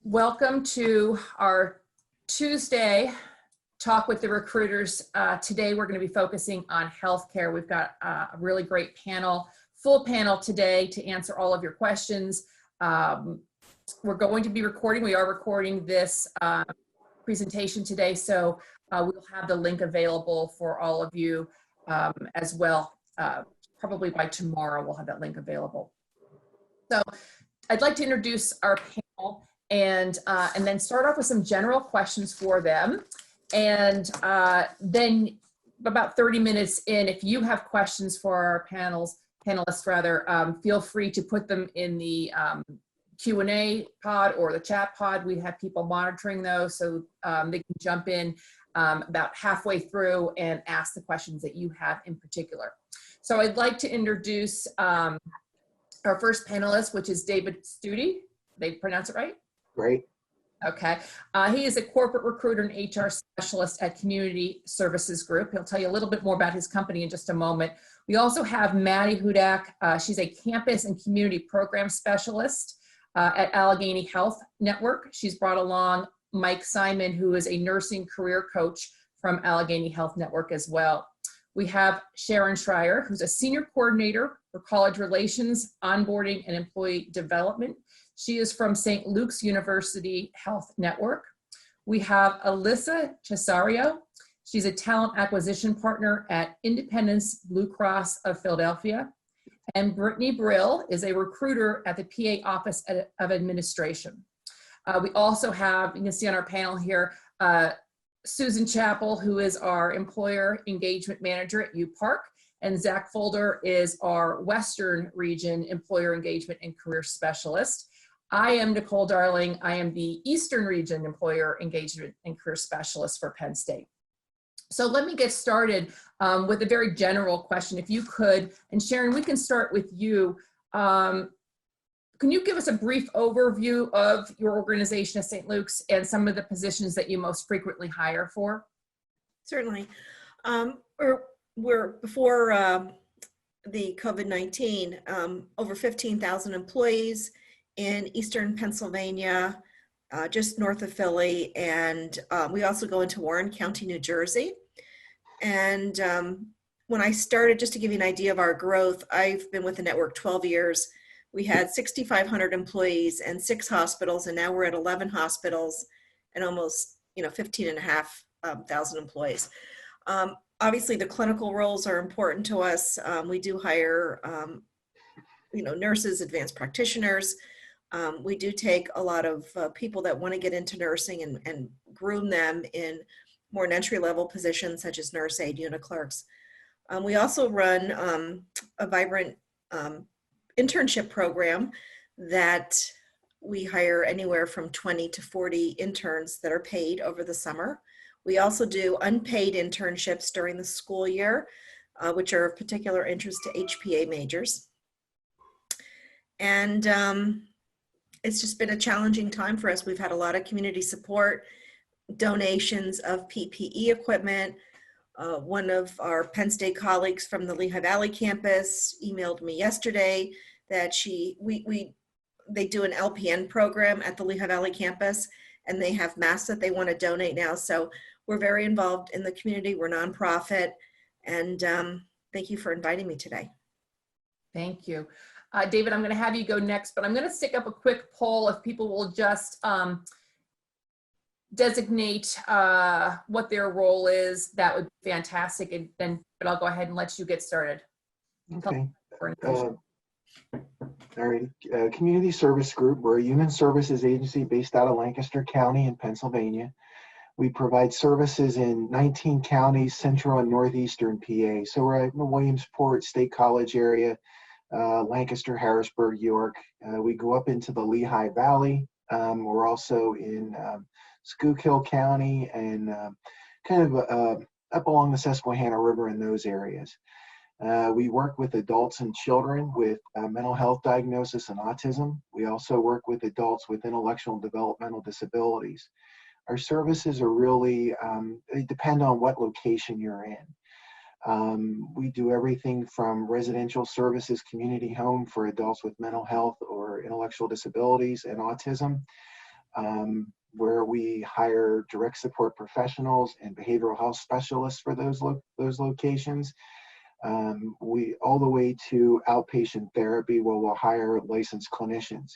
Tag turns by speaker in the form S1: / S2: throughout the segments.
S1: Welcome to our Tuesday Talk with the Recruiters. Today we're going to be focusing on healthcare. We've got a really great panel, full panel today to answer all of your questions. We're going to be recording. We are recording this presentation today, so we'll have the link available for all of you as well. Probably by tomorrow we'll have that link available. So I'd like to introduce our panel and then start off with some general questions for them. And then about 30 minutes in, if you have questions for our panelists rather, feel free to put them in the Q&A pod or the chat pod. We have people monitoring those, so they can jump in about halfway through and ask the questions that you have in particular. So I'd like to introduce our first panelist, which is David Studi. They pronounce it right?
S2: Great.
S1: Okay. He is a corporate recruiter and HR specialist at Community Services Group. He'll tell you a little bit more about his company in just a moment. We also have Maddie Hudak. She's a campus and community program specialist at Allegheny Health Network. She's brought along Mike Simon, who is a nursing career coach from Allegheny Health Network as well. We have Sharon Schreier, who's a senior coordinator for college relations, onboarding, and employee development. She is from St. Luke's University Health Network. We have Alyssa Cesario. She's a talent acquisition partner at Independence Blue Cross of Philadelphia. And Brittany Brill is a recruiter at the PA Office of Administration. We also have, you can see on our panel here, Susan Chappell, who is our employer engagement manager at UPark, and Zach Folder is our Western Region employer engagement and career specialist. I am Nicole Darling. I am the Eastern Region employer engagement and career specialist for Penn State. So let me get started with a very general question, if you could. And Sharon, we can start with you. Can you give us a brief overview of your organization at St. Luke's and some of the positions that you most frequently hire for?
S3: Certainly. We're before the COVID-19, over 15,000 employees in Eastern Pennsylvania, just north of Philly, and we also go into Warren County, New Jersey. And when I started, just to give you an idea of our growth, I've been with the network 12 years. We had 6,500 employees and 6 hospitals, and now we're at 11 hospitals and almost 15,500 employees. Obviously, the clinical roles are important to us. We do hire nurses, advanced practitioners. We do take a lot of people that want to get into nursing and groom them in more entry-level positions such as nurse aide, unit clerks. We also run a vibrant internship program that we hire anywhere from 20 to 40 interns that are paid over the summer. We also do unpaid internships during the school year, which are of particular interest to HPA majors. And it's just been a challenging time for us. We've had a lot of community support, donations of PPE equipment. One of our Penn State colleagues from the Lehigh Valley campus emailed me yesterday that they do an LPN program at the Lehigh Valley campus, and they have masks that they want to donate now. So we're very involved in the community. We're nonprofit, and thank you for inviting me today.
S1: Thank you. David, I'm going to have you go next, but I'm going to stick up a quick poll if people will just designate what their role is. That would be fantastic. And then, but I'll go ahead and let you get started.
S2: Okay. All right. Community Service Group. We're a human services agency based out of Lancaster County in Pennsylvania. We provide services in 19 counties, central and northeastern PA. So we're in the Williamsport State College area, Lancaster, Harrisburg, York. We go up into the Lehigh Valley. We're also in Schuylkill County and kind of up along the Susquehanna River in those areas. We work with adults and children with mental health diagnosis and autism. We also work with adults with intellectual and developmental disabilities. Our services are really, they depend on what location you're in. We do everything from residential services, community home for adults with mental health or intellectual disabilities and autism, where we hire direct support professionals and behavioral health specialists for those locations. We all the way to outpatient therapy, where we'll hire licensed clinicians.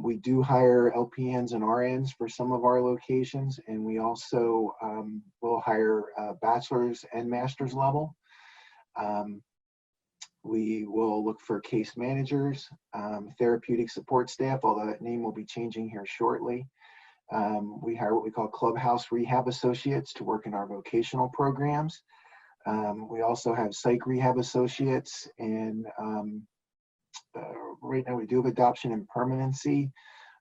S2: We do hire LPNs and RNs for some of our locations, and we also will hire bachelor's and master's level. We will look for case managers, therapeutic support staff, although that name will be changing here shortly. We hire what we call clubhouse rehab associates to work in our vocational programs. We also have psych rehab associates, and right now we do have adoption and permanency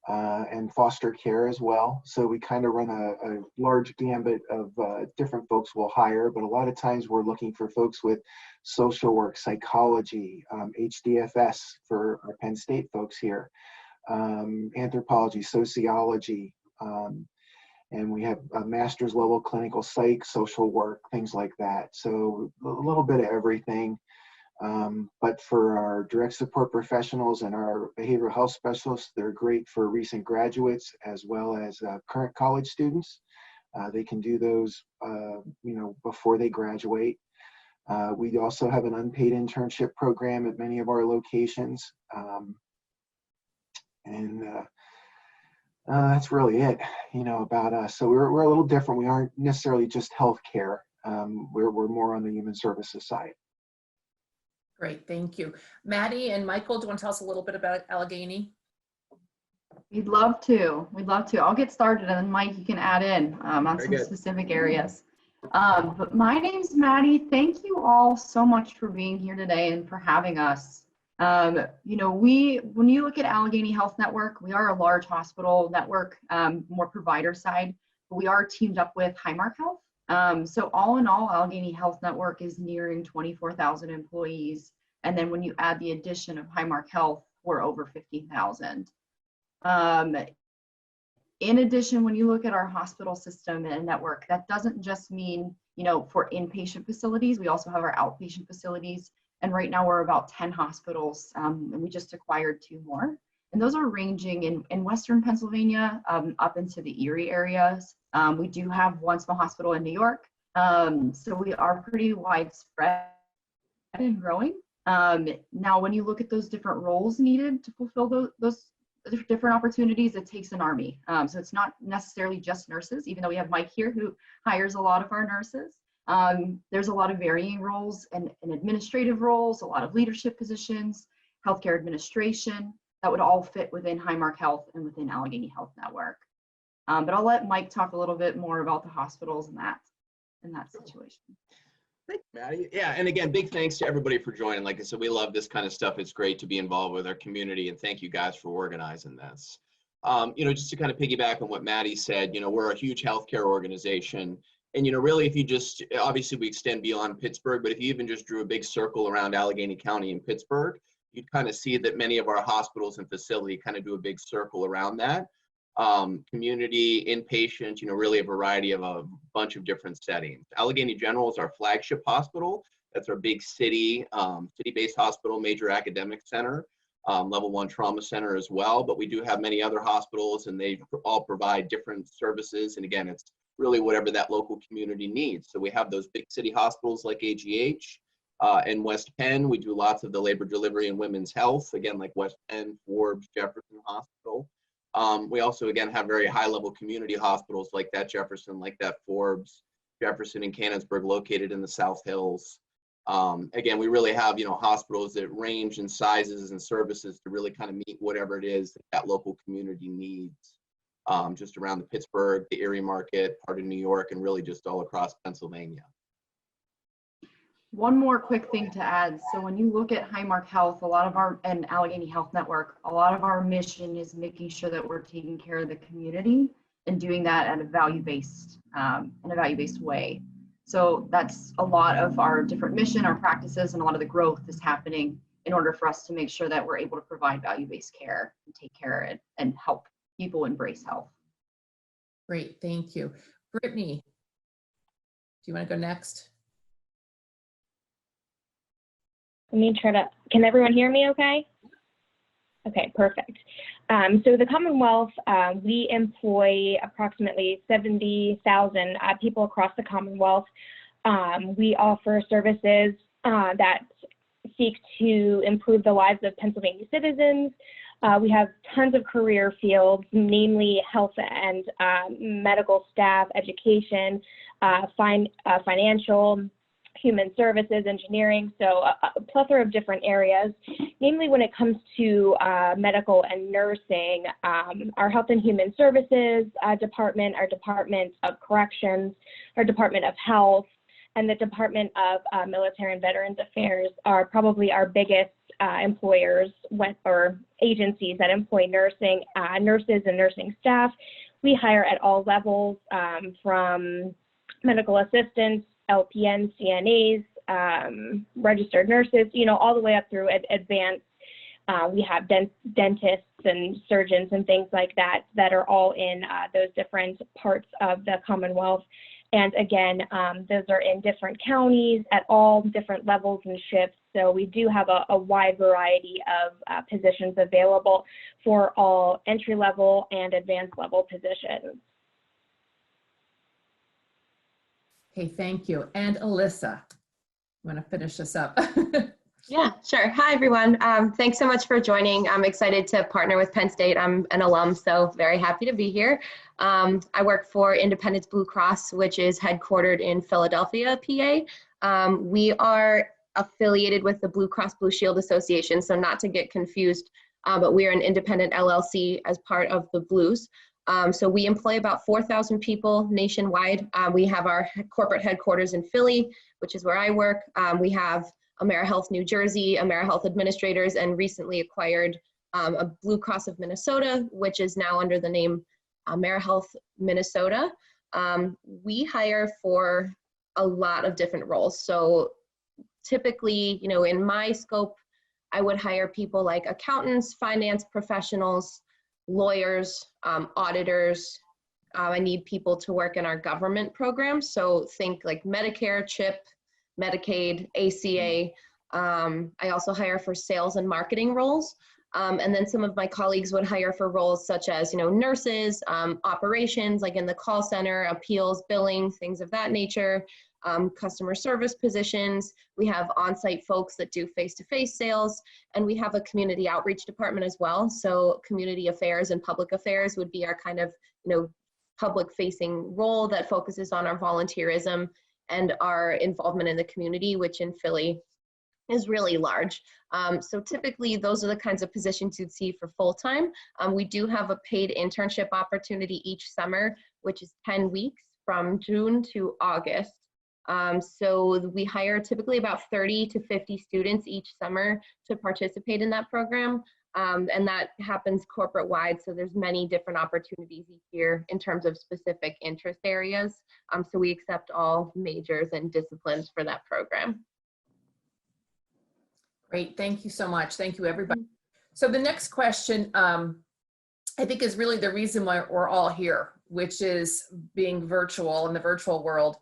S2: and foster care as well. So we kind of run a large gambit of different folks we'll hire, but a lot of times we're looking for folks with social work, psychology, HDFS for our Penn State folks here, anthropology, sociology, and we have a master's level clinical psych, social work, things like that. So a little bit of everything. But for our direct support professionals and our behavioral health specialists, they're great for recent graduates as well as current college students. They can do those, before they graduate. We also have an unpaid internship program at many of our locations. That's really it, about us. So we're a little different. We aren't necessarily just healthcare. We're more on the human services side.
S1: Great, thank you. Maddie and Michael, do you want to tell us a little bit about Allegheny?
S4: We'd love to. We'd love to. I'll get started, and then Mike, you can add in on some specific areas. But my name's Maddie. Thank you all so much for being here today and for having us. When you look at Allegheny Health Network, we are a large hospital network, more provider side, but we are teamed up with Highmark Health. So all in all, Allegheny Health Network is nearing 24,000 employees. And then when you add the addition of Highmark Health, we're over 50,000. In addition, when you look at our hospital system and network, that doesn't just mean, for inpatient facilities, we also have our outpatient facilities. And right now we're about 10 hospitals, and we just acquired 2 more. And those are ranging in Western Pennsylvania up into the Erie areas. We do have one small hospital in New York. So we are pretty widespread and growing. Now, when you look at those different roles needed to fulfill those different opportunities, it takes an army. So it's not necessarily just nurses, even though we have Mike here who hires a lot of our nurses. There's a lot of varying roles and administrative roles, a lot of leadership positions, healthcare administration, that would all fit within Highmark Health and within Allegheny Health Network. But I'll let Mike talk a little bit more about the hospitals and that situation.
S5: Thanks, Maddie. Yeah, and again, big thanks to everybody for joining. Like I said, we love this kind of stuff. It's great to be involved with our community, and thank you guys for organizing this. Just to kind of piggyback on what Maddie said, we're a huge healthcare organization. And, really, if you just, obviously we extend beyond Pittsburgh, but if you even just drew a big circle around Allegheny County and Pittsburgh, you'd kind of see that many of our hospitals and facilities kind of do a big circle around that. Community, inpatient, really a variety of a bunch of different settings. Allegheny General is our flagship hospital. That's our big city-based hospital, major academic center, level 1 trauma center as well. But we do have many other hospitals, and they all provide different services. And again, it's really whatever that local community needs. So we have those big city hospitals like AGH. In West Penn, we do lots of the labor delivery and women's health, again, like West Penn, Forbes, Jefferson Hospital. We also, again, have very high-level community hospitals like that Jefferson, like that Forbes, Jefferson and Canonsburg, located in the South Hills. Again, we really have, hospitals that range in sizes and services to really kind of meet whatever it is that local community needs, just around the Pittsburgh, the Erie market, part of New York, and really just all across Pennsylvania.
S4: One more quick thing to add. So when you look at Highmark Health, and Allegheny Health Network, a lot of our mission is making sure that we're taking care of the community and doing that in a value-based way. So that's a lot of our different mission, our practices, and a lot of the growth is happening in order for us to make sure that we're able to provide value-based care and take care of it and help people embrace health.
S1: Great, thank you. Brittany, do you want to go next?
S6: Let me try to, can everyone hear me okay? Okay, perfect. So the Commonwealth, we employ approximately 70,000 people across the Commonwealth. We offer services that seek to improve the lives of Pennsylvania citizens. We have tons of career fields, namely health and medical staff, education, financial, human services, engineering, so a plethora of different areas. Namely, when it comes to medical and nursing, our Health and Human Services department, our Department of Corrections, our Department of Health, and the Department of Military and Veterans Affairs are probably our biggest employers or agencies that employ nurses and nursing staff. We hire at all levels, from medical assistants, LPNs, CNAs, registered nurses, all the way up through advanced. We have dentists and surgeons and things like that that are all in those different parts of the Commonwealth. And again, those are in different counties at all different levels and shifts. So we do have a wide variety of positions available for all entry-level and advanced level positions.
S1: Okay, thank you. And Alyssa, you want to finish this up?
S7: Yeah, sure. Hi, everyone. Thanks so much for joining. I'm excited to partner with Penn State. I'm an alum, so very happy to be here. I work for Independence Blue Cross, which is headquartered in Philadelphia, PA. We are affiliated with the Blue Cross Blue Shield Association, so not to get confused, but we are an independent LLC as part of the Blues. So we employ about 4,000 people nationwide. We have our corporate headquarters in Philly, which is where I work. We have AmeriHealth New Jersey, AmeriHealth Administrators, and recently acquired a Blue Cross of Minnesota, which is now under the name AmeriHealth Minnesota. We hire for a lot of different roles. So typically, in my scope, I would hire people like accountants, finance professionals, lawyers, auditors. I need people to work in our government programs. So think like Medicare, CHIP, Medicaid, ACA. I also hire for sales and marketing roles. And then some of my colleagues would hire for roles such as, nurses, operations, like in the call center, appeals, billing, things of that nature, customer service positions. We have on-site folks that do face-to-face sales, and we have a community outreach department as well. So community affairs and public affairs would be our kind of, public-facing role that focuses on our volunteerism and our involvement in the community, which in Philly is really large. So typically those are the kinds of positions you'd see for full-time. We do have a paid internship opportunity each summer, which is 10 weeks from June to August. So we hire typically about 30 to 50 students each summer to participate in that program. And that happens corporate-wide, so there's many different opportunities each year in terms of specific interest areas. So we accept all majors and disciplines for that program.
S1: Great, thank you so much. Thank you, everybody. So the next question, I think is really the reason why we're all here, which is being virtual in the virtual world.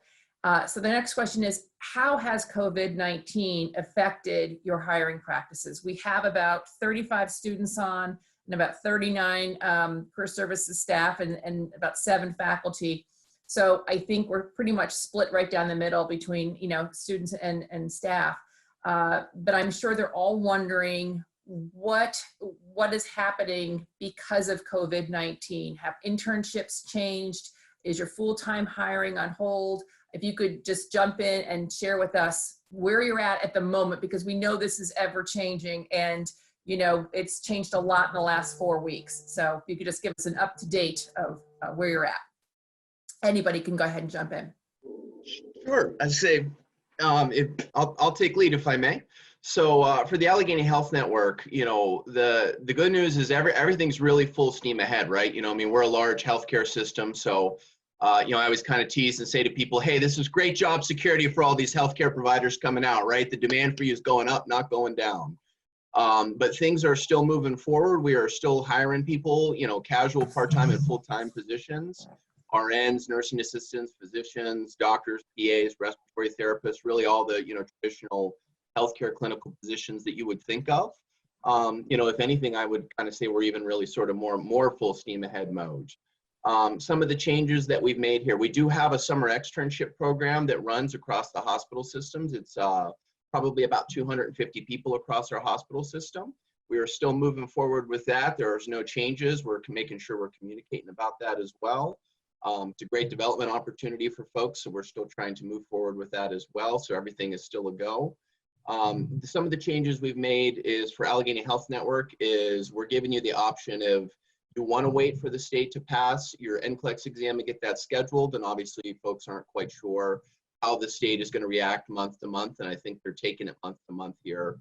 S1: So the next question is, how has COVID-19 affected your hiring practices? We have about 35 students on and about 39 career services staff and about 7 faculty. So I think we're pretty much split right down the middle between, students and staff. But I'm sure they're all wondering what is happening because of COVID-19. Have internships changed? Is your full-time hiring on hold? If you could just jump in and share with us where you're at the moment, because we know this is ever changing and, it's changed a lot in the last 4 weeks. So if you could just give us an up-to-date of where you're at. Anybody can go ahead and jump in.
S5: Sure. I say, I'll take lead if I may. So for the Allegheny Health Network, the good news is everything's really full steam ahead, right? We're a large healthcare system, so I always kind of tease and say to people, hey, this is great job security for all these healthcare providers coming out, right? The demand for you is going up, not going down. But things are still moving forward. We are still hiring people, casual, part-time, and full-time positions. RNs, nursing assistants, physicians, doctors, PAs, respiratory therapists, really all the traditional healthcare clinical positions that you would think of. If anything, I would kind of say we're even really sort of more full steam ahead mode. Some of the changes that we've made here, we do have a summer externship program that runs across the hospital systems. It's probably about 250 people across our hospital system. We are still moving forward with that. There's no changes. We're making sure we're communicating about that as well. It's a great development opportunity for folks, so we're still trying to move forward with that as well. So everything is still a go. Some of the changes we've made is for Allegheny Health Network is we're giving you the option of you want to wait for the state to pass your NCLEX exam and get that scheduled. And obviously folks aren't quite sure how the state is going to react month to month. And I think they're taking it month to month here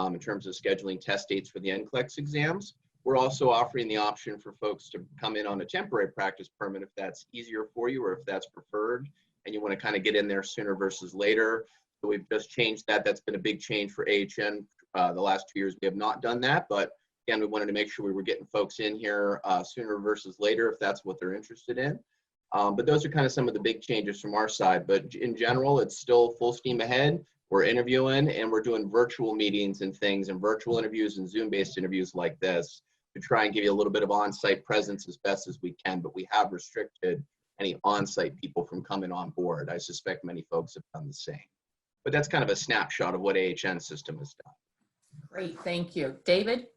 S5: in terms of scheduling test dates for the NCLEX exams. We're also offering the option for folks to come in on a temporary practice permit if that's easier for you or if that's preferred and you want to kind of get in there sooner versus later. So we've just changed that. That's been a big change for AHN. The last 2 years we have not done that, but again, we wanted to make sure we were getting folks in here sooner versus later if that's what they're interested in. But those are kind of some of the big changes from our side. But in general, it's still full steam ahead. We're interviewing and we're doing virtual meetings and things and virtual interviews and Zoom-based interviews like this to try and give you a little bit of on-site presence as best as we can, but we have restricted any on-site people from coming on board. I suspect many folks have done the same. But that's kind of a snapshot of what AHN system has done.
S1: Great, thank you. David?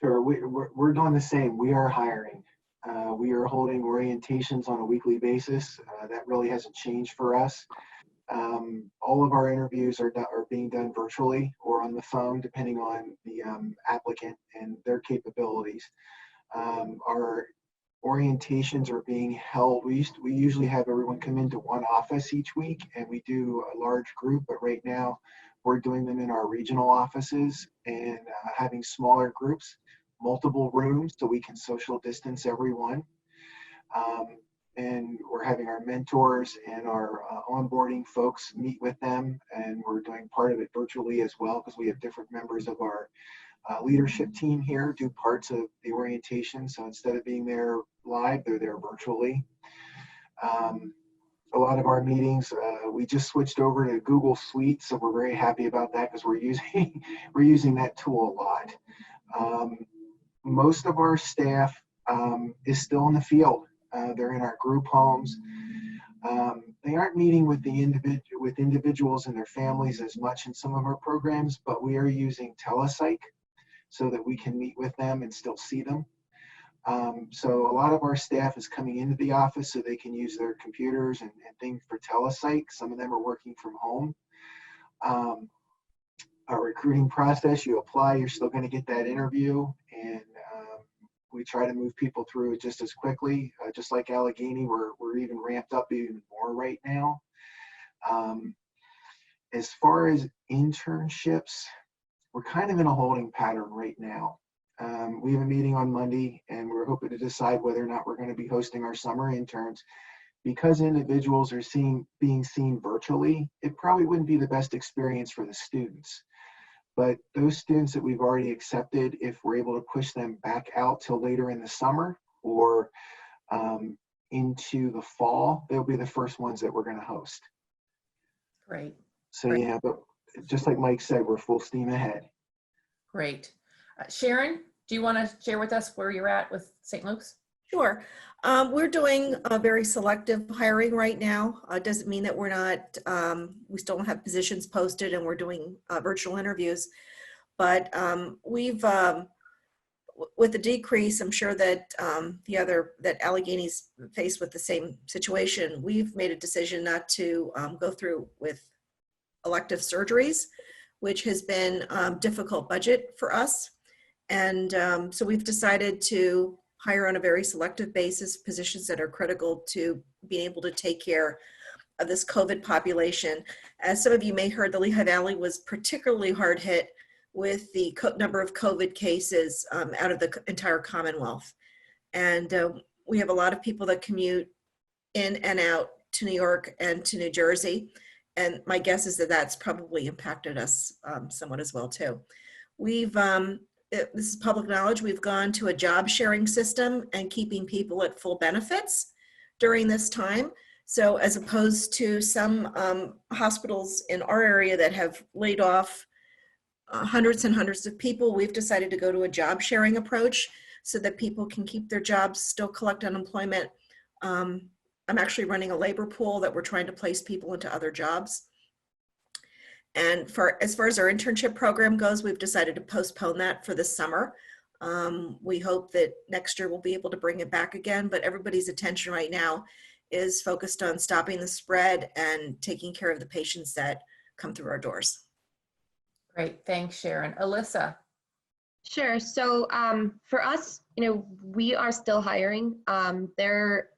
S2: Sure, we're doing the same. We are hiring. We are holding orientations on a weekly basis. That really hasn't changed for us. All of our interviews are being done virtually or on the phone, depending on the applicant and their capabilities. Our orientations are being held. We usually have everyone come into one office each week, and we do a large group. But right now, we're doing them in our regional offices and having smaller groups, multiple rooms, so we can social distance everyone. And we're having our mentors and our onboarding folks meet with them, and we're doing part of it virtually as well because we have different members of our leadership team here do parts of the orientation. So instead of being there live, they're there virtually. A lot of our meetings, we just switched over to Google Suite, so we're very happy about that because we're using that tool a lot. Most of our staff is still in the field. They're in our group homes. They aren't meeting with individuals and their families as much in some of our programs, but we are using telepsych so that we can meet with them and still see them. So a lot of our staff is coming into the office so they can use their computers and things for telepsych. Some of them are working from home. Our recruiting process, you apply, you're still going to get that interview, and we try to move people through it just as quickly. Just like Allegheny, we're even ramped up even more right now. As far as internships, we're kind of in a holding pattern right now. We have a meeting on Monday, and we're hoping to decide whether or not we're going to be hosting our summer interns. Because individuals are being seen virtually, it probably wouldn't be the best experience for the students. But those students that we've already accepted, if we're able to push them back out till later in the summer or into the fall, they'll be the first ones that we're going to host.
S1: Great.
S2: So
S1: Great.
S2: yeah, but just like Mike said, we're full steam ahead.
S1: Great. Sharon, do you want to share with us where you're at with St. Luke's?
S3: Sure. We're doing a very selective hiring right now. Doesn't mean that we're not, we still don't have positions posted and we're doing virtual interviews. But we've, with the decrease, I'm sure that that Allegheny's faced with the same situation. We've made a decision not to go through with elective surgeries, which has been difficult budget for us. And so we've decided to hire on a very selective basis positions that are critical to being able to take care of this COVID population. As some of you may heard, the Lehigh Valley was particularly hard hit with the number of COVID cases out of the entire Commonwealth. And we have a lot of people that commute in and out to New York and to New Jersey. And my guess is that that's probably impacted us somewhat as well too. We've, this is public knowledge, we've gone to a job sharing system and keeping people at full benefits during this time. So as opposed to some hospitals in our area that have laid off hundreds and hundreds of people, we've decided to go to a job sharing approach so that people can keep their jobs, still collect unemployment. I'm actually running a labor pool that we're trying to place people into other jobs. And as far as our internship program goes, we've decided to postpone that for this summer. We hope that next year we'll be able to bring it back again, but everybody's attention right now is focused on stopping the spread and taking care of the patients that come through our doors.
S1: Great, thanks, Sharon. Alyssa.
S7: Sure. So for us, we are still hiring. They're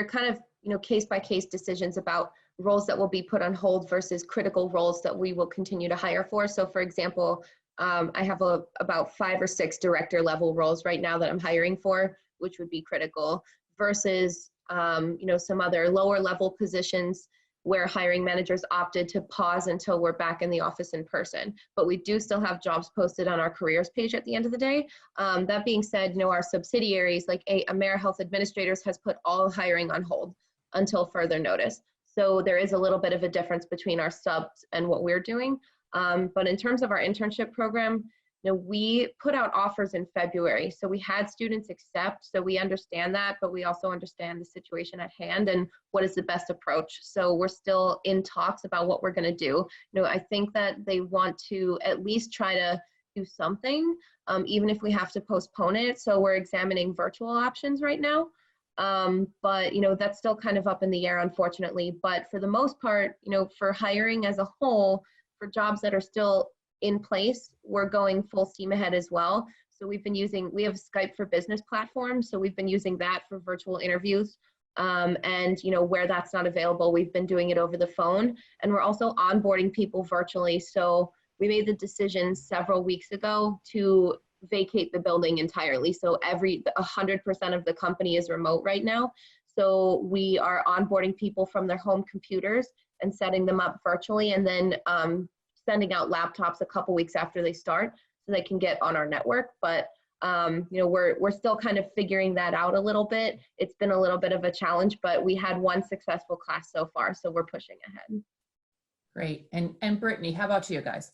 S7: kind of, case by case decisions about roles that will be put on hold versus critical roles that we will continue to hire for. So for example, I have about 5 or 6 director level roles right now that I'm hiring for, which would be critical, versus some other lower level positions where hiring managers opted to pause until we're back in the office in person. But we do still have jobs posted on our careers page at the end of the day. That being said, our subsidiaries like AmeriHealth Administrators has put all hiring on hold until further notice. So there is a little bit of a difference between our subs and what we're doing. But in terms of our internship program, we put out offers in February. So we had students accept, so we understand that, but we also understand the situation at hand and what is the best approach. So we're still in talks about what we're going to do. I think that they want to at least try to do something, even if we have to postpone it. So we're examining virtual options right now. But that's still kind of up in the air, unfortunately. But for the most part, for hiring as a whole, for jobs that are still in place, we're going full steam ahead as well. So we have Skype for Business platform. So we've been using that for virtual interviews. And where that's not available, we've been doing it over the phone. And we're also onboarding people virtually. So we made the decision several weeks ago to vacate the building entirely. So 100% of the company is remote right now. So we are onboarding people from their home computers and setting them up virtually, and then sending out laptops a couple weeks after they start so they can get on our network. But we're still kind of figuring that out a little bit. It's been a little bit of a challenge, but we had one successful class so far, so we're pushing ahead.
S1: Great. And Brittany, how about you guys?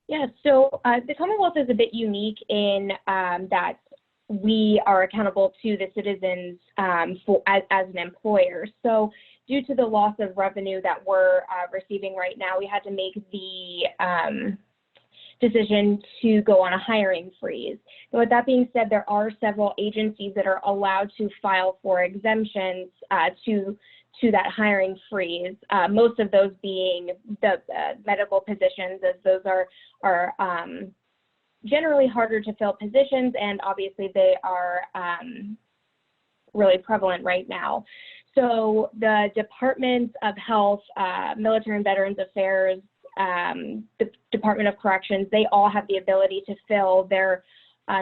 S6: Yeah, so the Commonwealth is a bit unique in that we are accountable to the citizens as an employer. So due to the loss of revenue that we're receiving right now, we had to make the decision to go on a hiring freeze. So with that being said, there are several agencies that are allowed to file for exemptions to that hiring freeze, most of those being the medical positions, as those are generally harder to fill positions, and obviously they are really prevalent right now. So the Department of Health, Military and Veterans Affairs, the Department of Corrections, they all have the ability to fill their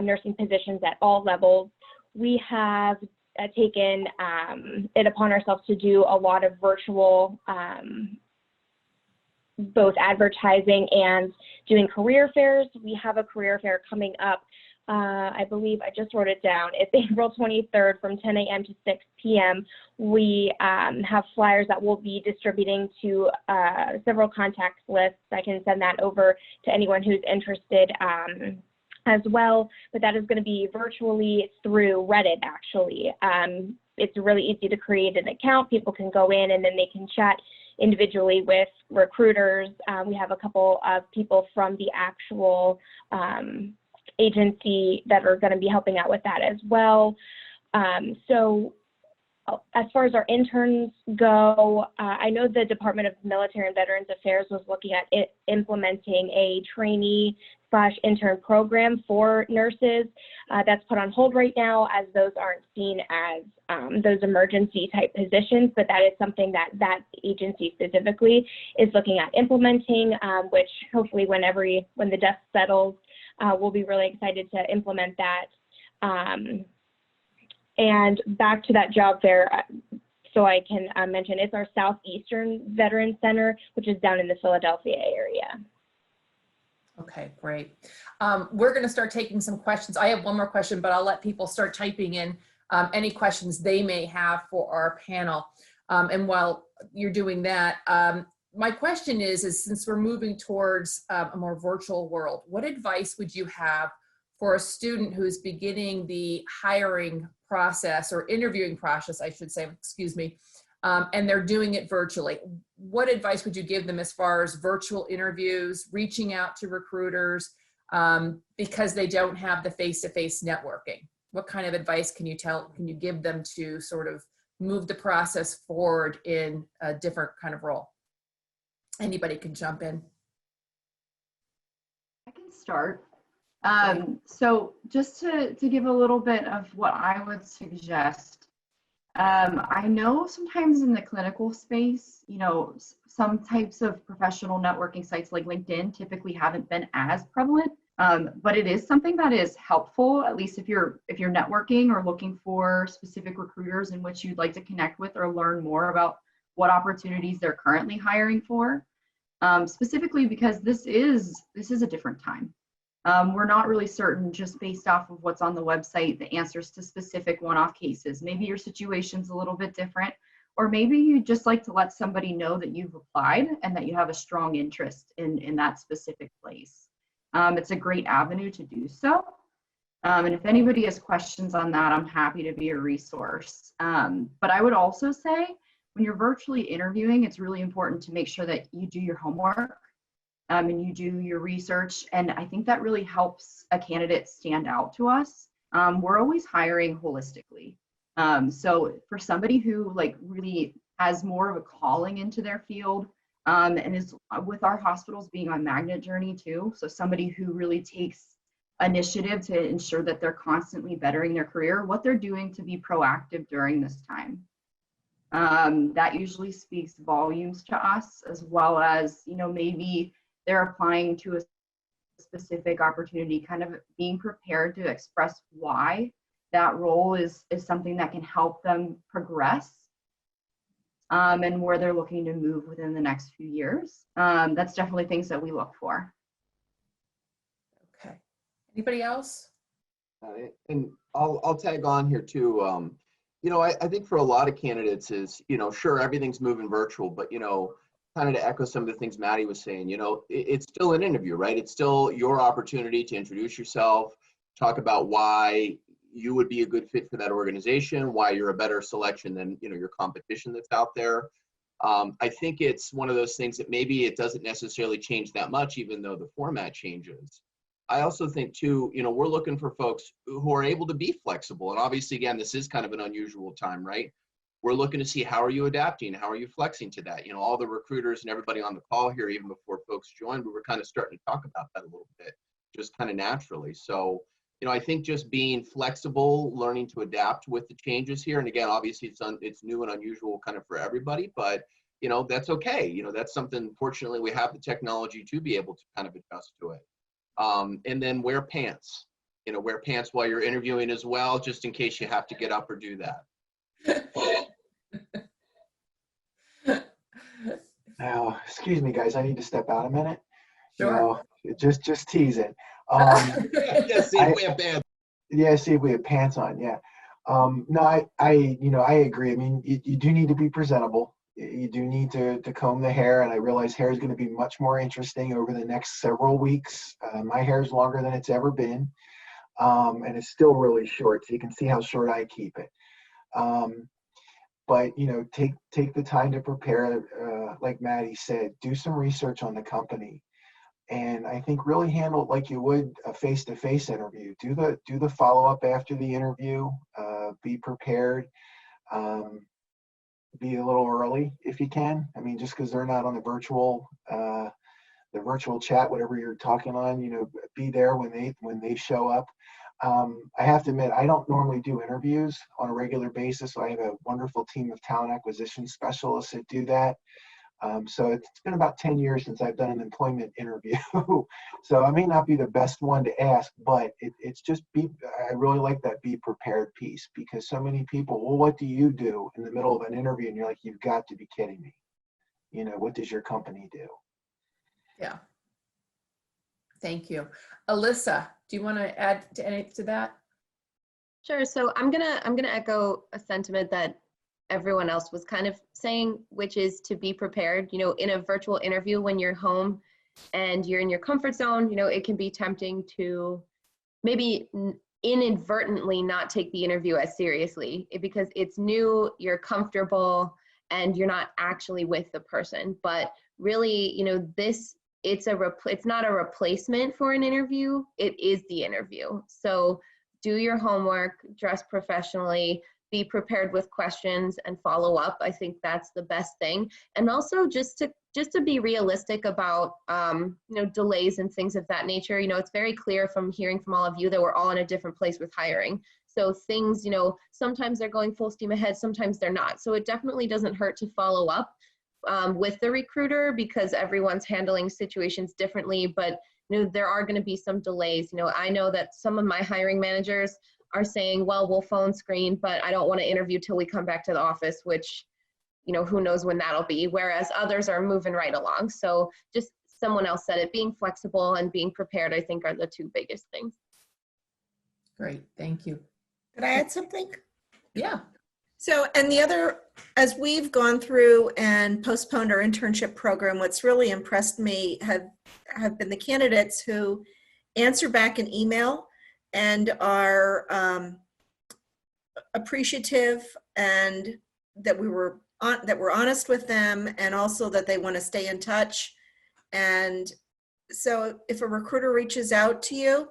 S6: nursing positions at all levels. We have taken it upon ourselves to do a lot of virtual both advertising and doing career fairs. We have a career fair coming up. I believe I just wrote it down. It's April 23rd from 10 a.m. to 6 p.m. We have flyers that we'll be distributing to several contact lists. I can send that over to anyone who's interested as well, but that is going to be virtually through Reddit, actually. It's really easy to create an account. People can go in and then they can chat individually with recruiters. We have a couple of people from the actual agency that are going to be helping out with that as well. So as far as our interns go, I know the Department of Military and Veterans Affairs was looking at implementing a trainee/intern program for nurses. That's put on hold right now, as those aren't seen as those emergency type positions, but that is something that that agency specifically is looking at implementing, which hopefully when the dust settles, we'll be really excited to implement that. And back to that job fair, so I can mention, it's our Southeastern Veterans Center, which is down in the Philadelphia area.
S1: Okay, great. We're going to start taking some questions. I have one more question, but I'll let people start typing in any questions they may have for our panel. And while you're doing that, my question is since we're moving towards a more virtual world, what advice would you have for a student who's beginning the hiring process or interviewing process, I should say, excuse me, and they're doing it virtually? What advice would you give them as far as virtual interviews, reaching out to recruiters, because they don't have the face-to-face networking? What kind of advice can you give them to sort of move the process forward in a different kind of role? Anybody can jump in.
S4: I can start. So just to give a little bit of what I would suggest, I know sometimes in the clinical space, you know, some types of professional networking sites like LinkedIn typically haven't been as prevalent, but it is something that is helpful, at least if you're networking or looking for specific recruiters in which you'd like to connect with or learn more about what opportunities they're currently hiring for, specifically because this is a different time. We're not really certain, just based off of what's on the website, the answers to specific one-off cases. Maybe your situation's a little bit different, or maybe you'd just like to let somebody know that you've applied and that you have a strong interest in that specific place. It's a great avenue to do so. And if anybody has questions on that, I'm happy to be a resource. But I would also say, when you're virtually interviewing, it's really important to make sure that you do your homework. And you do your research, and I think that really helps a candidate stand out to us. We're always hiring holistically. So for somebody who like really has more of a calling into their field, and is with our hospitals being on magnet journey too, so somebody who really takes initiative to ensure that they're constantly bettering their career, what they're doing to be proactive during this time. That usually speaks volumes to us, as well as, you know, maybe they're applying to a specific opportunity, kind of being prepared to express why that role is something that can help them progress, and where they're looking to move within the next few years. That's definitely things that we look for.
S1: Okay. Anybody else?
S5: And I'll tag on here too. You know, I think for a lot of candidates is, you know, sure, everything's moving virtual, but, you know, kind of to echo some of the things Maddie was saying, you know, it's still an interview, right? It's still your opportunity to introduce yourself, talk about why you would be a good fit for that organization, why you're a better selection than, you know, your competition that's out there. I think it's one of those things that maybe it doesn't necessarily change that much, even though the format changes. I also think too, you know, we're looking for folks who are able to be flexible. And obviously, again, this is kind of an unusual time, right? We're looking to see, how are you adapting? How are you flexing to that? You know, all the recruiters and everybody on the call here, even before folks joined, we were kind of starting to talk about that a little bit, just kind of naturally. So, you know, I think just being flexible, learning to adapt with the changes here. And again, obviously it's new and unusual kind of for everybody, but, you know, that's okay. You know, that's something, fortunately, we have the technology to be able to kind of adjust to it. And then wear pants, you know, wear pants while you're interviewing as well, just in case you have to get up or do that.
S2: Now, excuse me, guys, I need to step out a minute.
S1: Sure.
S2: You know, just teasing.
S5: Yeah, see if we have pants.
S2: Yeah, see if we have pants on. Yeah. No, I agree. I mean, you do need to be presentable. You do need to comb the hair, and I realize hair is going to be much more interesting over the next several weeks. My hair is longer than it's ever been, and it's still really short, so you can see how short I keep it. But, you know, take the time to prepare, like Maddie said, do some research on the company. And I think really handle it like you would a face-to-face interview. Do the follow-up after the interview. Be prepared. Be a little early if you can. I mean, just because they're not on the virtual chat, whatever you're talking on, you know, be there when they show up. I have to admit, I don't normally do interviews on a regular basis. So I have a wonderful team of talent acquisition specialists that do that. So it's been about 10 years since I've done an employment interview. So I may not be the best one to ask, but it's just I really like that be prepared piece, because so many people, well, what do you do in the middle of an interview? And you're like, you've got to be kidding me. You know, what does your company do?
S1: Yeah. Thank you. Alyssa, do you want to add to that?
S7: Sure. So I'm gonna echo a sentiment that everyone else was kind of saying, which is to be prepared. You know, in a virtual interview, when you're home and you're in your comfort zone, you know, it can be tempting to maybe inadvertently not take the interview as seriously because it's new, you're comfortable, and you're not actually with the person. But really, you know, it's not a replacement for an interview, it is the interview. So do your homework, dress professionally, be prepared with questions and follow up. I think that's the best thing. And also just to be realistic about you know, delays and things of that nature. You know, it's very clear from hearing from all of you that we're all in a different place with hiring. So things, you know, sometimes they're going full steam ahead, sometimes they're not. So it definitely doesn't hurt to follow up with the recruiter because everyone's handling situations differently. But you know, there are going to be some delays. You know, I know that some of my hiring managers are saying, well, we'll phone screen, but I don't want to interview till we come back to the office, which, you know, who knows when that'll be, whereas others are moving right along. So just someone else said it, being flexible and being prepared, I think, are the two biggest things.
S1: Great, thank you.
S3: Could I add something?
S1: Yeah.
S3: So, and the other, as we've gone through and postponed our internship program, what's really impressed me have been the candidates who answer back an email and are appreciative, and that we're honest with them, and also that they want to stay in touch. And so if a recruiter reaches out to you,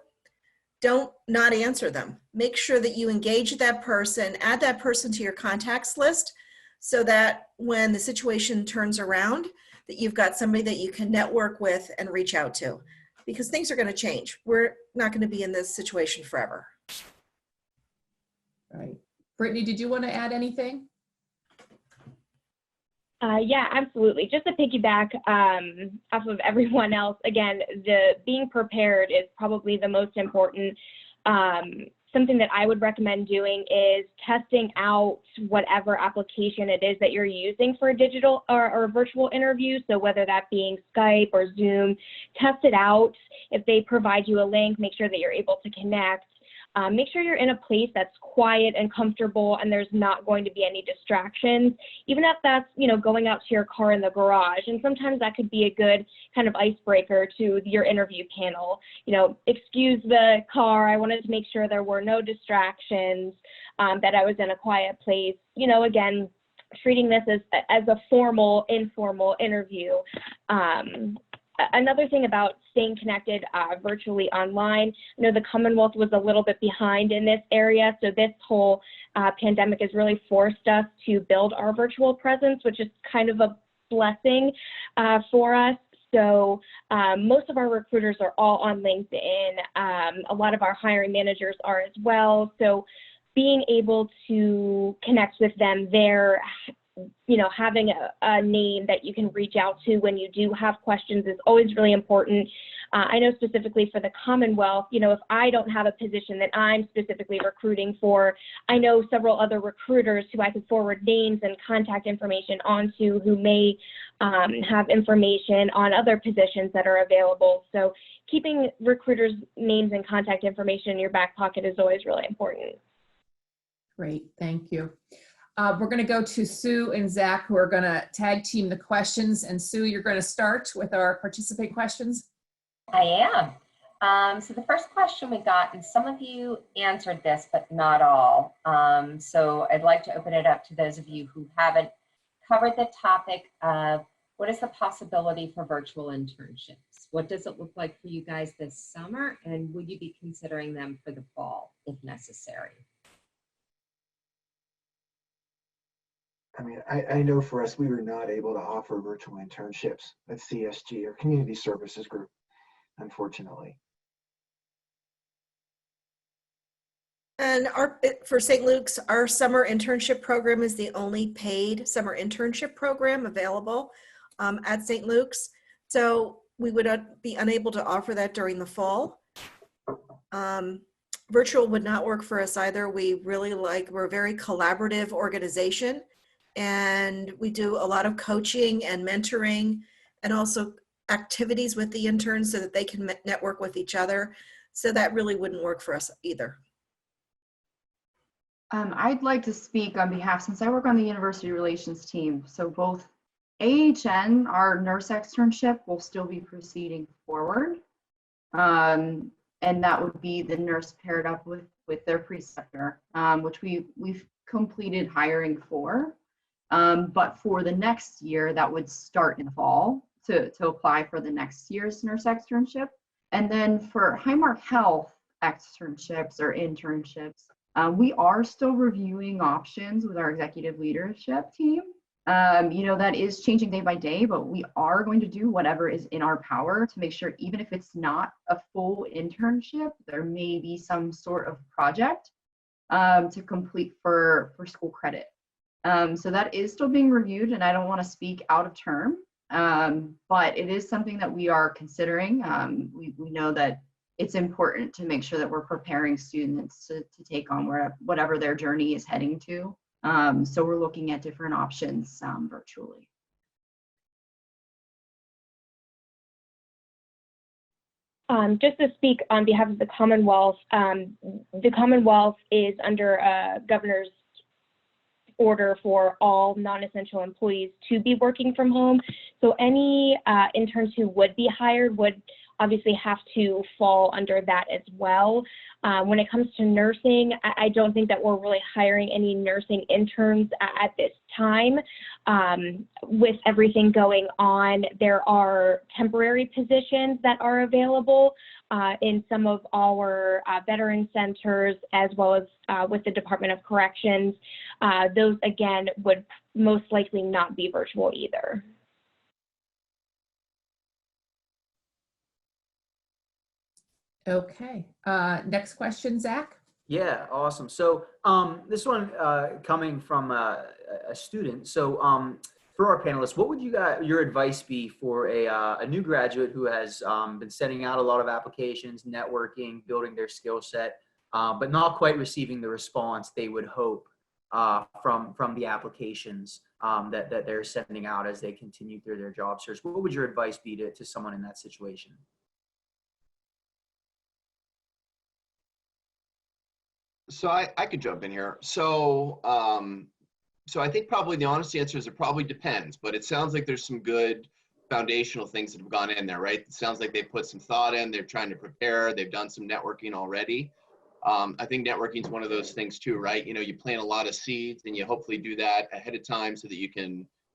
S3: don't not answer them. Make sure that you engage that person, add that person to your contacts list, so that when the situation turns around, that you've got somebody that you can network with and reach out to, because things are going to change. We're not going to be in this situation forever.
S1: Right. Brittany, did you want to add anything?
S6: Yeah, absolutely. Just to piggyback off of everyone else, again, the being prepared is probably the most important. Something that I would recommend doing is testing out whatever application it is that you're using for a digital or virtual interview. So whether that being Skype or Zoom, test it out. If they provide you a link, make sure that you're able to connect. Make sure you're in a place that's quiet and comfortable and there's not going to be any distractions, even if that's, you know, going out to your car in the garage. And sometimes that could be a good kind of icebreaker to your interview panel. You know, excuse the car, I wanted to make sure there were no distractions, that I was in a quiet place. You know, again, treating this as a formal, informal interview. Another thing about staying connected virtually online, I know the Commonwealth was a little bit behind in this area, so this whole pandemic has really forced us to build our virtual presence, which is kind of a blessing for us. So most of our recruiters are all on LinkedIn. A lot of our hiring managers are as well. So being able to connect with them there, you know, having a name that you can reach out to when you do have questions is always really important. I know specifically for the Commonwealth, you know, if I don't have a position that I'm specifically recruiting for, I know several other recruiters who I could forward names and contact information onto who may have information on other positions that are available. So keeping recruiters' names and contact information in your back pocket is always really important.
S1: Great, thank you. We're going to go to Sue and Zach, who are going to tag team the questions. And Sue, you're going to start with our participant questions.
S8: I am. So the first question we got, and some of you answered this, but not all. So I'd like to open it up to those of you who haven't covered the topic of what is the possibility for virtual internships? What does it look like for you guys this summer? And would you be considering them for the fall if necessary?
S2: I mean, I know for us, we were not able to offer virtual internships at CSG or Community Services Group, unfortunately.
S3: And for St. Luke's, our summer internship program is the only paid summer internship program available at St. Luke's. So we would be unable to offer that during the fall. Virtual would not work for us either. We're a very collaborative organization. And we do a lot of coaching and mentoring and also activities with the interns so that they can network with each other. So that really wouldn't work for us either.
S4: I'd like to speak on behalf, since I work on the university relations team. So both AHN, our nurse externship, will still be proceeding forward. And that would be the nurse paired up with their preceptor, which we've completed hiring for. But for the next year, that would start in the fall to apply for the next year's nurse externship. And then for Highmark Health externships or internships, we are still reviewing options with our executive leadership team. That is changing day by day, but we are going to do whatever is in our power to make sure, even if it's not a full internship, there may be some sort of project to complete for school credit. So that is still being reviewed, and I don't want to speak out of term, but it is something that we are considering. We know that it's important to make sure that we're preparing students to take on whatever their journey is heading to. So we're looking at different options virtually.
S6: Just to speak on behalf of the Commonwealth is under a governor's order for all non-essential employees to be working from home. So any interns who would be hired would obviously have to fall under that as well. When it comes to nursing, I don't think that we're really hiring any nursing interns at this time. With everything going on, there are temporary positions that are available in some of our veteran centers, as well as with the Department of Corrections. Those, again, would most likely not be virtual either.
S1: Okay, next question, Zach.
S9: Yeah, awesome. So this one coming from a student. So for our panelists, what would your advice be for a new graduate who has been sending out a lot of applications, networking, building their skill set, but not quite receiving the response they would hope from the applications that they're sending out as they continue through their job search? What would your advice be to someone in that situation?
S5: So I could jump in here. So I think probably the honest answer is it probably depends, but it sounds like there's some good foundational things that have gone in there, right? It sounds like they put some thought in, they're trying to prepare, they've done some networking already. I think networking is one of those things too, right? You plant a lot of seeds and you hopefully do that ahead of time so that you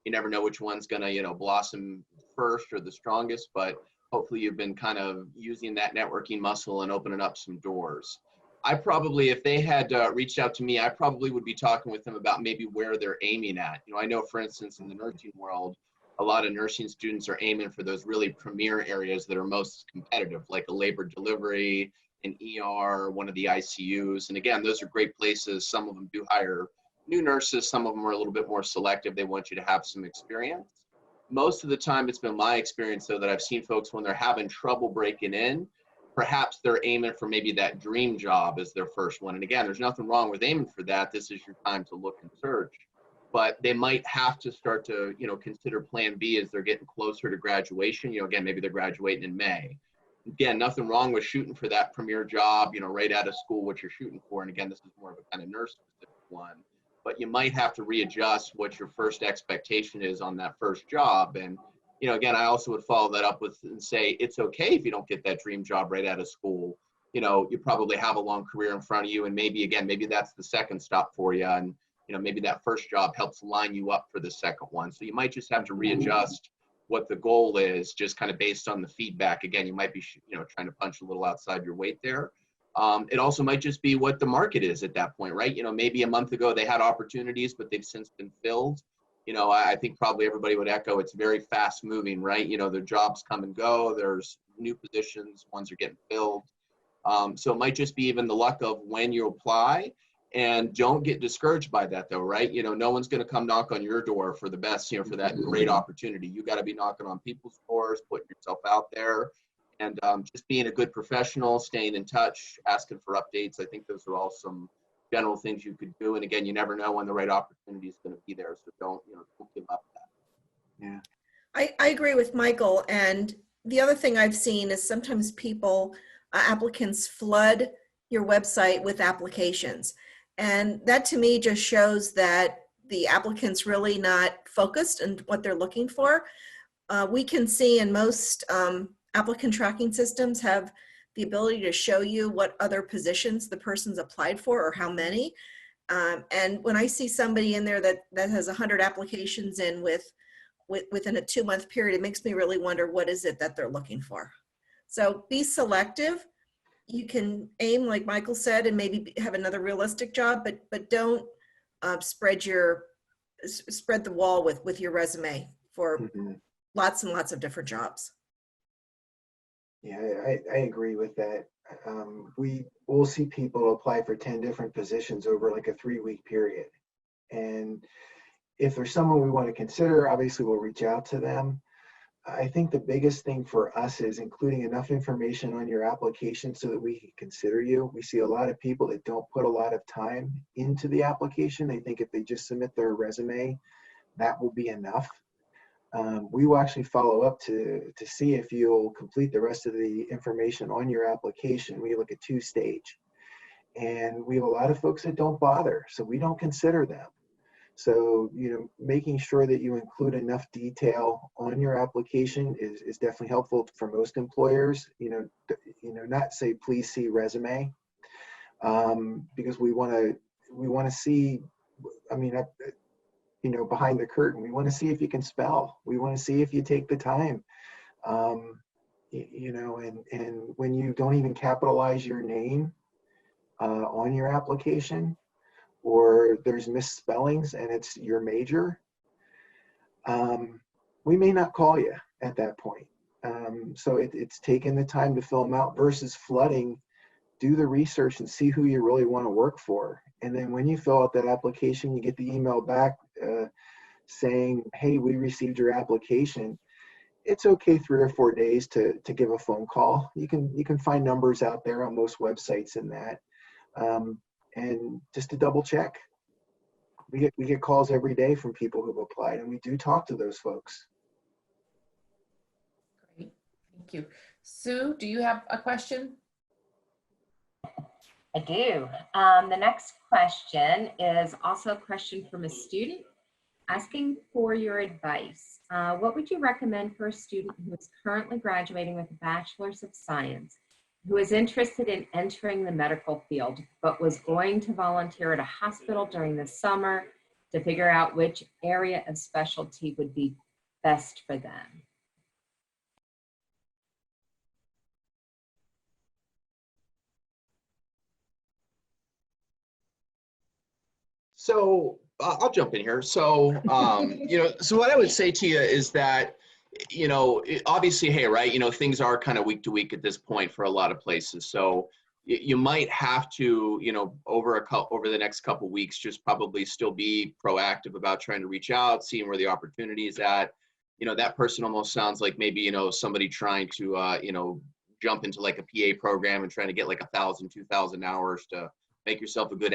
S5: never know which one's gonna, blossom first or the strongest, but hopefully you've been kind of using that networking muscle and opening up some doors. I probably, if they had reached out to me, I probably would be talking with them about maybe where they're aiming at. I know, for instance, in the nursing world, a lot of nursing students are aiming for those really premier areas that are most competitive, like a labor delivery, an ER, one of the ICUs. And again, those are great places. Some of them do hire new nurses. Some of them are a little bit more selective. They want you to have some experience. Most of the time, it's been my experience, though, that I've seen folks when they're having trouble breaking in, perhaps they're aiming for maybe that dream job as their first one. And again, there's nothing wrong with aiming for that. This is your time to look and search. But they might have to start to, consider plan B as they're getting closer to graduation. Again, maybe they're graduating in May. Again, nothing wrong with shooting for that premier job, right out of school, what you're shooting for. And again, this is more of a kind of nurse-specific one. But you might have to readjust what your first expectation is on that first job. And again, I also would follow that up with and say, it's okay if you don't get that dream job right out of school. You probably have a long career in front of you. And maybe that's the second stop for you. And, maybe that first job helps line you up for the second one. So you might just have to readjust what the goal is, just kind of based on the feedback. Again, you might be, trying to punch a little outside your weight there. It also might just be what the market is at that point, right? Maybe a month ago they had opportunities, but they've since been filled. I think probably everybody would echo it's very fast moving, right? The jobs come and go. There's new positions, ones are getting filled. So it might just be even the luck of when you apply, and don't get discouraged by that though, right? No one's going to come knock on your door for the best, for that great opportunity. You got to be knocking on people's doors, putting yourself out there, and just being a good professional, staying in touch, asking for updates. I think those are all some general things you could do. And again, you never know when the right opportunity is going to be there. So don't give up that.
S2: Yeah.
S3: I agree with Michael. And the other thing I've seen is sometimes applicants flood your website with applications. And that to me just shows that the applicant's really not focused on what they're looking for. We can see in most applicant tracking systems have the ability to show you what other positions the person's applied for or how many. And when I see somebody in there that has 100 applications in within a 2-month period, it makes me really wonder what is it that they're looking for. So be selective. You can aim, like Michael said, and maybe have another realistic job, but don't spread the wall with your resume for lots and lots of different jobs.
S2: Yeah, I agree with that. We will see people apply for 10 different positions over like a 3-week period. And if there's someone we want to consider, obviously we'll reach out to them. I think the biggest thing for us is including enough information on your application so that we can consider you. We see a lot of people that don't put a lot of time into the application. They think if they just submit their resume, that will be enough. We will actually follow up to see if you'll complete the rest of the information on your application. We look at 2-stage. And we have a lot of folks that don't bother, so we don't consider them. So, making sure that you include enough detail on your application is definitely helpful for most employers. Not say, please see resume, because we want to see, behind the curtain, we want to see if you can spell. We want to see if you take the time, and when you don't even capitalize your name on your application, or there's misspellings and it's your major, we may not call you at that point. So it's taking the time to fill them out versus flooding. Do the research and see who you really want to work for. And then when you fill out that application, you get the email back saying, hey, we received your application. It's okay 3 or 4 days to give a phone call. You can find numbers out there on most websites in that. And just to double check, we get calls every day from people who've applied, and we do talk to those folks.
S1: Great, thank you. Sue, do you have a question?
S8: I do. The next question is also a question from a student asking for your advice. What would you recommend for a student who is currently graduating with a Bachelor's of Science, who is interested in entering the medical field, but was going to volunteer at a hospital during the summer to figure out which area of specialty would be best for them?
S5: So I'll jump in here. So, so what I would say to you is that, obviously, hey, right, things are kind of week to week at this point for a lot of places. So you might have to, over the next couple of weeks, just probably still be proactive about trying to reach out, seeing where the opportunity is at. That person almost sounds like maybe, somebody trying to, jump into like a PA program and trying to get like 1,000, 2,000 hours to make yourself a good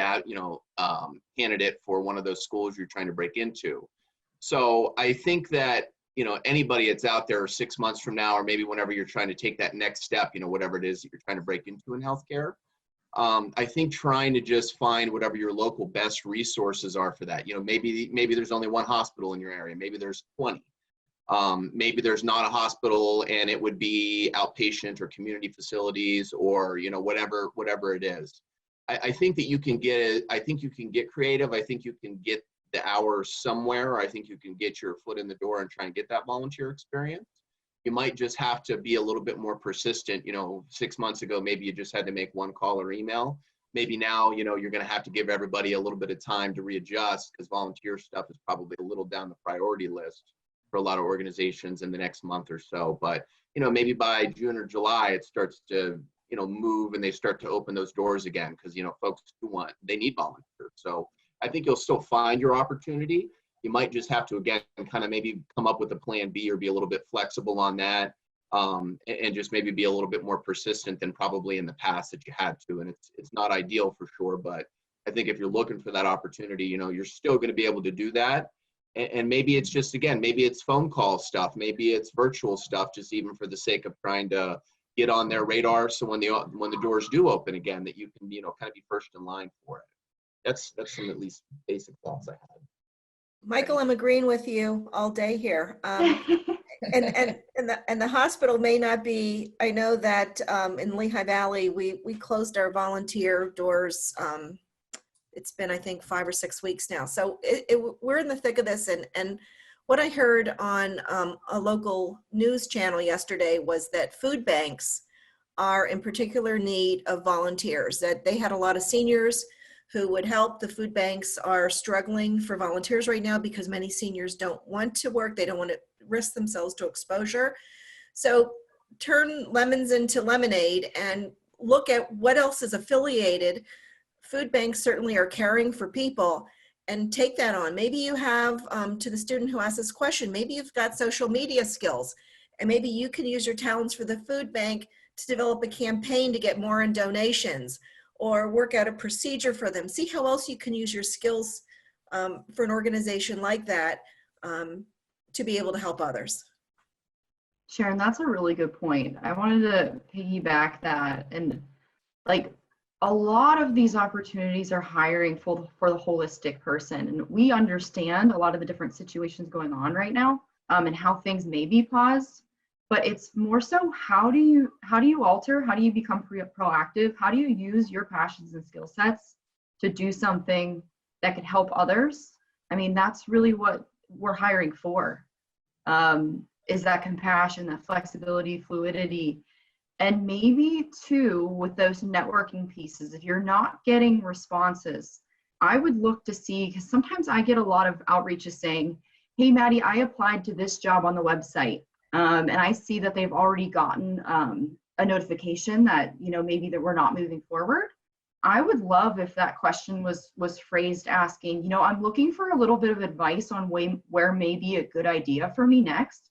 S5: candidate for one of those schools you're trying to break into. So I think that, anybody that's out there 6 months from now, or maybe whenever you're trying to take that next step, whatever it is that you're trying to break into in healthcare, I think trying to just find whatever your local best resources are for that. Maybe there's only one hospital in your area. Maybe there's 20. Maybe there's not a hospital and it would be outpatient or community facilities or, whatever it is. I think that you can get creative. I think you can get the hours somewhere. I think you can get your foot in the door and try and get that volunteer experience. You might just have to be a little bit more persistent. 6 months ago, maybe you just had to make one call or email. Maybe now, you're going to have to give everybody a little bit of time to readjust because volunteer stuff is probably a little down the priority list for a lot of organizations in the next month or so. But, maybe by June or July, it starts to move and they start to open those doors again because, folks they need volunteers. So I think you'll still find your opportunity. You might just have to, again, kind of maybe come up with a plan B or be a little bit flexible on that and just maybe be a little bit more persistent than probably in the past that you had to. And it's not ideal for sure, but I think if you're looking for that opportunity, you're still going to be able to do that. And maybe it's just, again, maybe it's phone call stuff, maybe it's virtual stuff, just even for the sake of trying to get on their radar. So when the doors do open again, that you can, kind of be first in line for it. That's some at least basic thoughts I had.
S3: Michael, I'm agreeing with you all day here. And the hospital may not be, I know that in Lehigh Valley, we closed our volunteer doors. It's been, I think, 5 or 6 weeks now. So we're in the thick of this. And what I heard on a local news channel yesterday was that food banks are in particular need of volunteers, that they had a lot of seniors who would help. The food banks are struggling for volunteers right now because many seniors don't want to work. They don't want to risk themselves to exposure. So turn lemons into lemonade and look at what else is affiliated. Food banks certainly are caring for people, and take that on. Maybe you have, to the student who asked this question, maybe you've got social media skills, and maybe you can use your talents for the food bank to develop a campaign to get more in donations, or work out a procedure for them. See how else you can use your skills for an organization like that to be able to help others.
S4: Sharon, that's a really good point. I wanted to piggyback that, and like a lot of these opportunities are hiring for the holistic person, and we understand a lot of the different situations going on right now and how things may be paused. But it's more so, how do you alter? How do you become proactive? How do you use your passions and skill sets to do something that could help others? I mean, that's really what we're hiring for, is that compassion, that flexibility, fluidity, and maybe too with those networking pieces. If you're not getting responses, I would look to see, because sometimes I get a lot of outreaches saying, hey, Maddie, I applied to this job on the website. And I see that they've already gotten a notification that, maybe that we're not moving forward. I would love if that question was phrased asking, I'm looking for a little bit of advice on where may be a good idea for me next.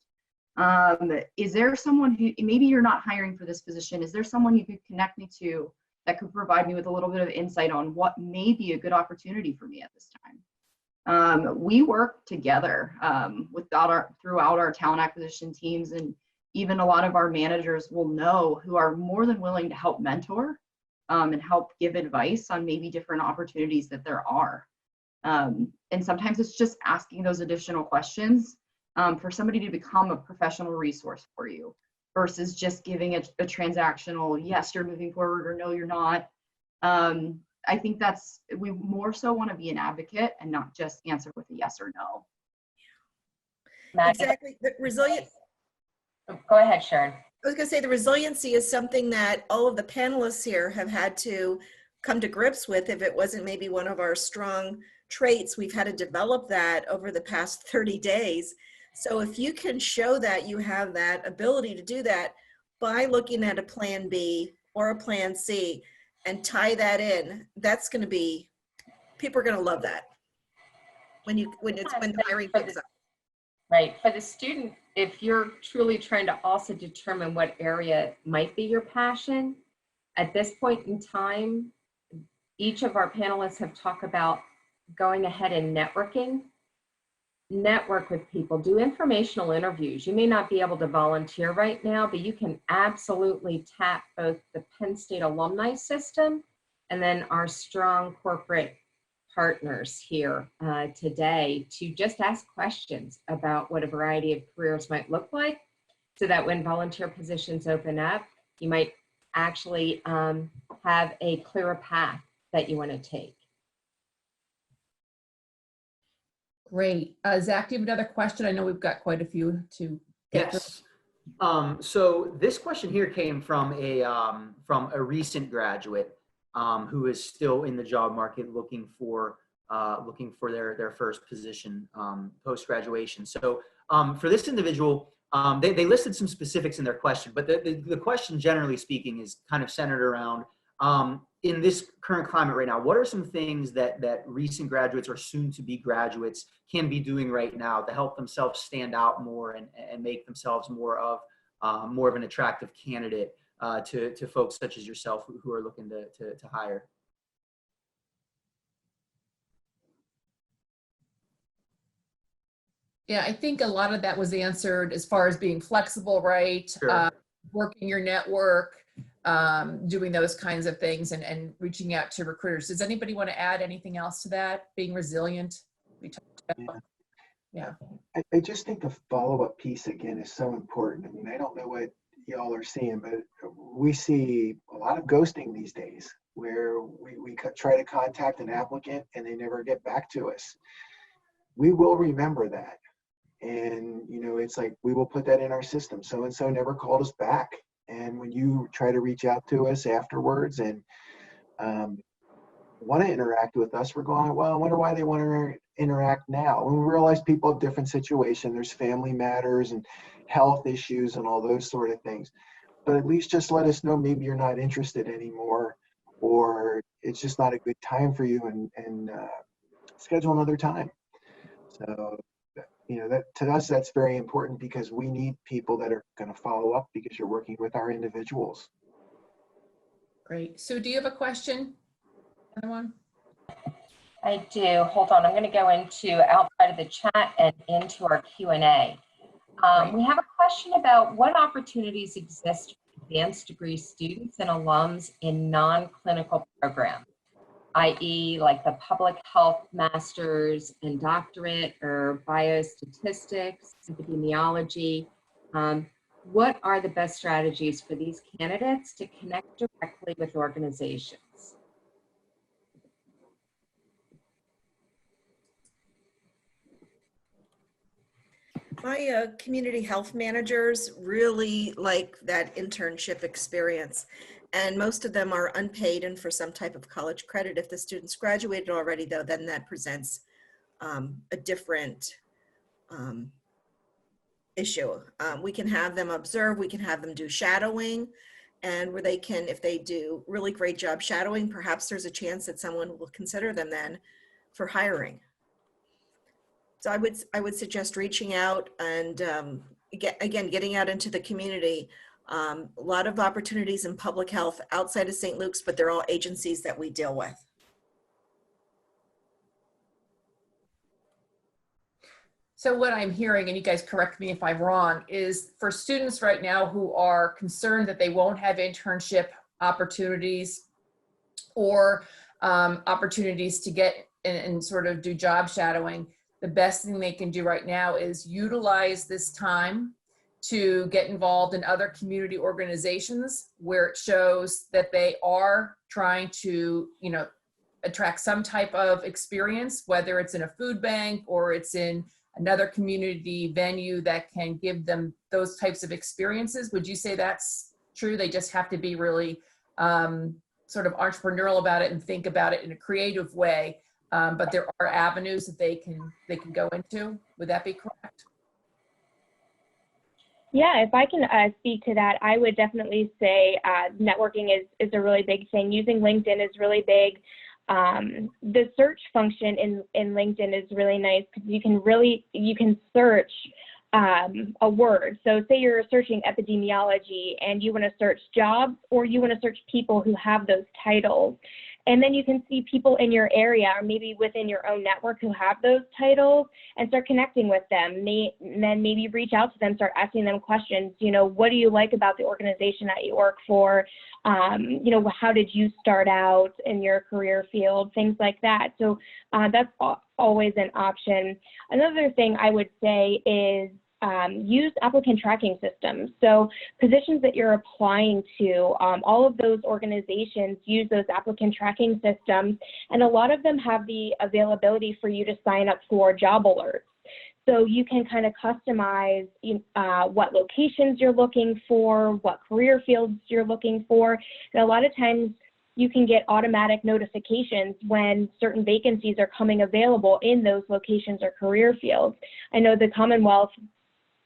S4: Is there someone who, maybe you're not hiring for this position, is there someone you could connect me to that could provide me with a little bit of insight on what may be a good opportunity for me at this time? We work together throughout our talent acquisition teams, and even a lot of our managers will know, who are more than willing to help mentor and help give advice on maybe different opportunities that there are. And sometimes it's just asking those additional questions for somebody to become a professional resource for you, versus just giving a transactional, yes, you're moving forward, or no, you're not. I think we more so want to be an advocate and not just answer with a yes or no.
S3: Exactly. The resilient.
S8: Go ahead, Sharon.
S3: I was going to say, the resiliency is something that all of the panelists here have had to come to grips with. If it wasn't maybe one of our strong traits, we've had to develop that over the past 30 days. So if you can show that you have that ability to do that by looking at a plan B or a plan C and tie that in, that's going to be, people are going to love that when the hiring picks up.
S8: Right. For the student, if you're truly trying to also determine what area might be your passion, at this point in time, each of our panelists have talked about going ahead and network with people, do informational interviews. You may not be able to volunteer right now, but you can absolutely tap both the Penn State alumni system and then our strong corporate partners here today to just ask questions about what a variety of careers might look like, so that when volunteer positions open up, you might actually have a clearer path that you want to take.
S1: Great. Zach, do you have another question? I know we've got quite a few to get
S9: Yes. So this question here came from a recent graduate who is still in the job market looking for their first position post graduation. So for this individual, they listed some specifics in their question, but the question, generally speaking, is kind of centered around in this current climate right now, what are some things that recent graduates or soon to be graduates can be doing right now to help themselves stand out more and make themselves more of an attractive candidate to folks such as yourself who are looking to hire?
S1: Yeah, I think a lot of that was answered as far as being flexible, right?
S9: Sure.
S1: Working your network, doing those kinds of things and reaching out to recruiters. Does anybody want to add anything else to that? Being resilient? We talked about. Yeah.
S2: I just think the follow-up piece again is so important. I mean, I don't know what y'all are seeing, but we see a lot of ghosting these days where we try to contact an applicant and they never get back to us. We will remember that. And, you know, it's like, we will put that in our system. So-and-so never called us back. And when you try to reach out to us afterwards and want to interact with us, we're going, well, I wonder why they want to interact now. And we realize people have different situations. There's family matters and health issues and all those sort of things. But at least just let us know maybe you're not interested anymore, or it's just not a good time for you, and schedule another time. So, you know, that to us, that's very important because we need people that are going to follow up because you're working with our individuals.
S1: Great. Sue, do you have a question? Anyone?
S8: I do. Hold on. I'm going to go into outside of the chat and into our Q&A. We have a question about what opportunities exist for advanced degree students and alums in non-clinical programs, i.e. like the public health master's and doctorate or biostatistics, epidemiology. What are the best strategies for these candidates to connect directly with organizations?
S3: My community health managers really like that internship experience, and most of them are unpaid and for some type of college credit. If the student's graduated already, though, then that presents a different issue. We can have them observe, we can have them do shadowing, and where they can, if they do really great job shadowing, perhaps there's a chance that someone will consider them then for hiring. So I would suggest reaching out and getting out into the community. A lot of opportunities in public health outside of St. Luke's, but they're all agencies that we deal with.
S1: So what I'm hearing, and you guys correct me if I'm wrong, is for students right now who are concerned that they won't have internship opportunities or opportunities to get and sort of do job shadowing, the best thing they can do right now is utilize this time to get involved in other community organizations where it shows that they are trying to, you know, attract some type of experience, whether it's in a food bank or it's in another community venue that can give them those types of experiences. Would you say that's true? They just have to be really sort of entrepreneurial about it and think about it in a creative way. But there are avenues that they can go into. Would that be correct?
S6: Yeah, if I can speak to that, I would definitely say networking is a really big thing. Using LinkedIn is really big. The search function in LinkedIn is really nice because you can search a word. So say you're searching epidemiology and you want to search jobs, or you want to search people who have those titles. And then you can see people in your area or maybe within your own network who have those titles and start connecting with them. And then maybe reach out to them, start asking them questions. You know, what do you like about the organization that you work for? You know, how did you start out in your career field? Things like that. So that's always an option. Another thing I would say is use applicant tracking systems. So positions that you're applying to, all of those organizations use those applicant tracking systems, and a lot of them have the availability for you to sign up for job alerts. So you can kind of customize what locations you're looking for, what career fields you're looking for, and a lot of times you can get automatic notifications when certain vacancies are coming available in those locations or career fields. I know the Commonwealth,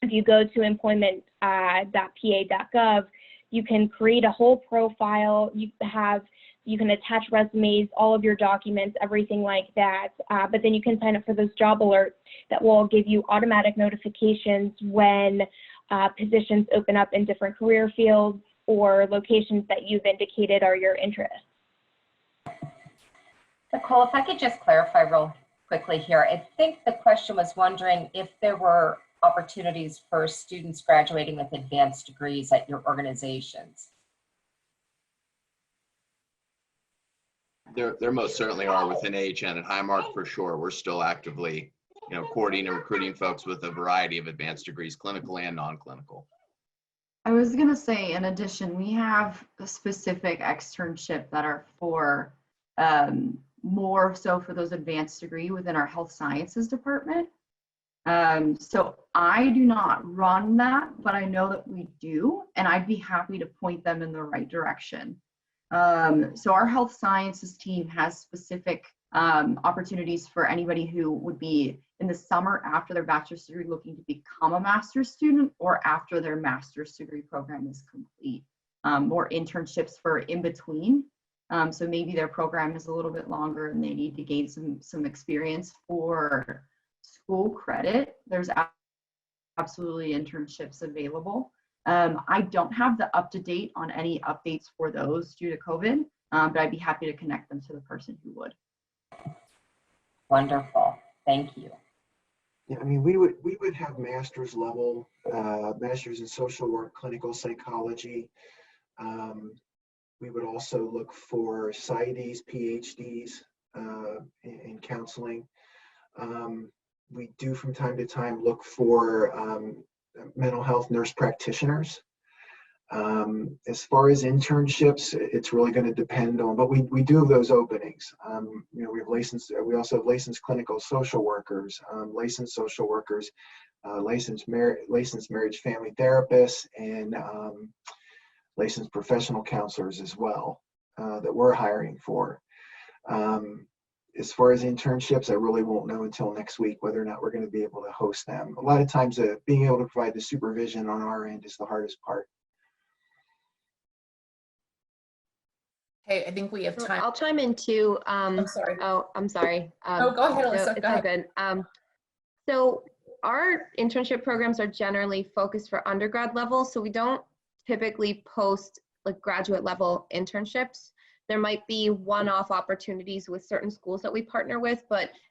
S6: if you go to employment.pa.gov, you can create a whole profile. You can attach resumes, all of your documents, everything like that. But then you can sign up for those job alerts that will give you automatic notifications when positions open up in different career fields or locations that you've indicated are your interest.
S8: Nicole, if I could just clarify real quickly here. I think the question was wondering if there were opportunities for students graduating with advanced degrees at your organizations.
S5: There most certainly are within AHN and Highmark for sure. We're still actively, courting and recruiting folks with a variety of advanced degrees, clinical and non-clinical.
S4: I was going to say, in addition, we have a specific externship that are for more so for those advanced degree within our health sciences department. So I do not run that, but I know that we do, and I'd be happy to point them in the right direction. So our health sciences team has specific opportunities for anybody who would be in the summer after their bachelor's degree looking to become a master's student, or after their master's degree program is complete. More internships for in between. So maybe their program is a little bit longer and they need to gain some experience for school credit. There's absolutely internships available. I don't have the up-to-date on any updates for those due to COVID, but I'd be happy to connect them to the person who would.
S8: Wonderful. Thank you.
S2: Yeah, I mean, we would have master's level, master's in social work, clinical psychology. We would also look for PsyDs, PhDs in counseling. We do from time to time look for mental health nurse practitioners. As far as internships, it's really going to depend on, but we do have those openings. We also have licensed clinical social workers, licensed social workers, licensed marriage family therapists, and licensed professional counselors as well that we're hiring for. As far as internships, I really won't know until next week whether or not we're going to be able to host them. A lot of times being able to provide the supervision on our end is the hardest part.
S1: Hey, I think we have time.
S7: I'll chime in too.
S1: I'm sorry.
S7: Oh, I'm sorry.
S1: No, go ahead, Alyssa.
S7: No, it's
S1: Go
S7: all
S1: ahead.
S7: good. So our internship programs are generally focused for undergrad level, so we don't typically post like graduate level internships. There might be one-off opportunities with certain schools that we partner with,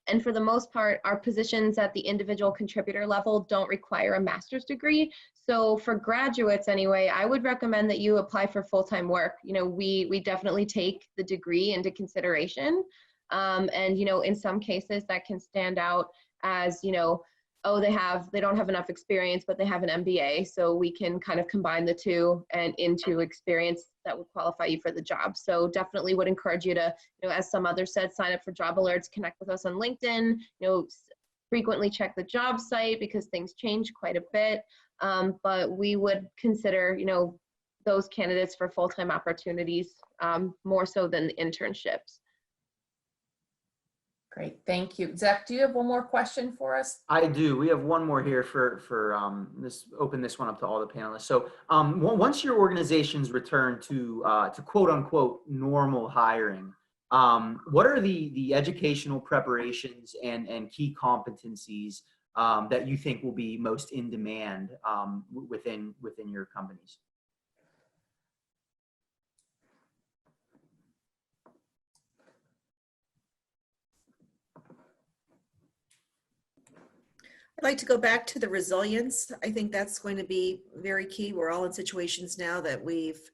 S7: and for the most part, our positions at the individual contributor level don't require a master's degree. So for graduates anyway, I would recommend that you apply for full-time work. We definitely take the degree into consideration. And, in some cases that can stand out as, oh, they don't have enough experience, but they have an MBA. So we can kind of combine the two and into experience that would qualify you for the job. So definitely would encourage you to, as some others said, sign up for job alerts, connect with us on LinkedIn, frequently check the job site because things change quite a bit. But we would consider, those candidates for full-time opportunities more so than internships.
S1: Great, thank you. Zach, do you have one more question for us?
S9: I do. We have one more here for open this one up to all the panelists. So once your organizations return to quote unquote normal hiring, what are the educational preparations and key competencies that you think will be most in demand within your companies?
S3: I'd like to go back to the resilience. I think that's going to be very key. We're all in situations now that we've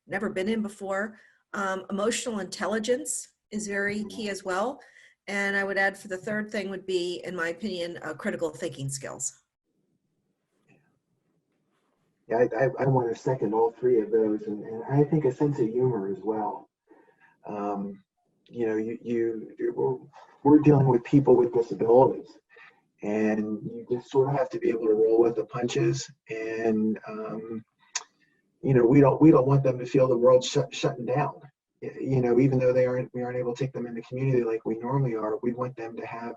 S3: never been in before. Emotional intelligence is very key as well. And I would add for the third thing would be, in my opinion, critical thinking skills.
S2: Yeah, I want to second all three of those, and I think a sense of humor as well. We're dealing with people with disabilities. And you just sort of have to be able to roll with the punches. And, we don't want them to feel the world shutting down. Even though we aren't able to take them in the community like we normally are, we want them to have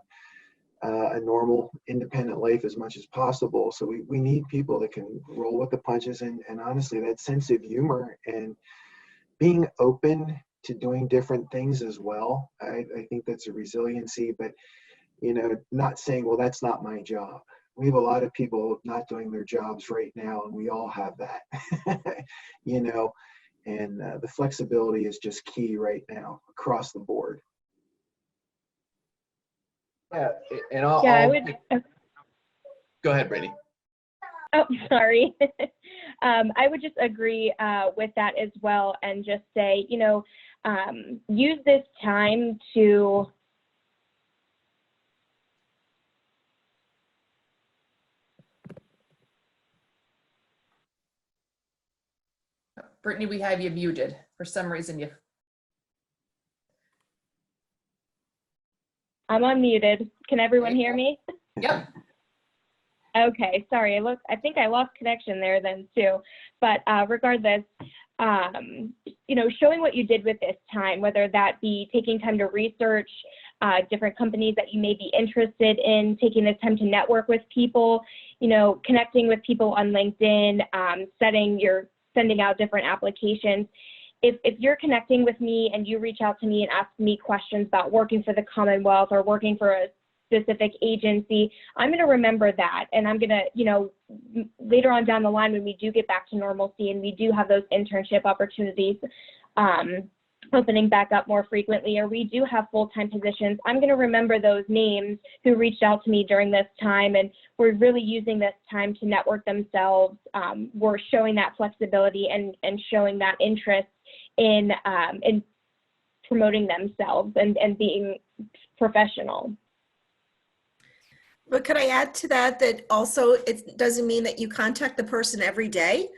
S2: a normal, independent life as much as possible. So we need people that can roll with the punches and honestly, that sense of humor and being open to doing different things as well. I think that's a resiliency, but not saying, well, that's not my job. We have a lot of people not doing their jobs right now, and we all have that, and the flexibility is just key right now across the board.
S5: Yeah, and
S6: I would.
S5: Go ahead, Brady.
S6: Oh, sorry. I would just agree with that as well, and just say, use this time to
S1: Brittany, we have you muted. For some reason,
S6: I'm unmuted. Can everyone hear me?
S1: Yep.
S6: Okay, sorry. I think I lost connection there then too. But regardless, showing what you did with this time, whether that be taking time to research different companies that you may be interested in, taking this time to network with people, connecting with people on LinkedIn, sending out different applications. If you're connecting with me and you reach out to me and ask me questions about working for the Commonwealth or working for a specific agency, I'm going to remember that. And I'm going to, later on down the line, when we do get back to normalcy and we do have those internship opportunities opening back up more frequently, or we do have full-time positions, I'm going to remember those names who reached out to me during this time and were really using this time to network themselves, were showing that flexibility and showing that interest in promoting themselves and being professional.
S3: But could I add to that also it doesn't mean that you contact the person every day,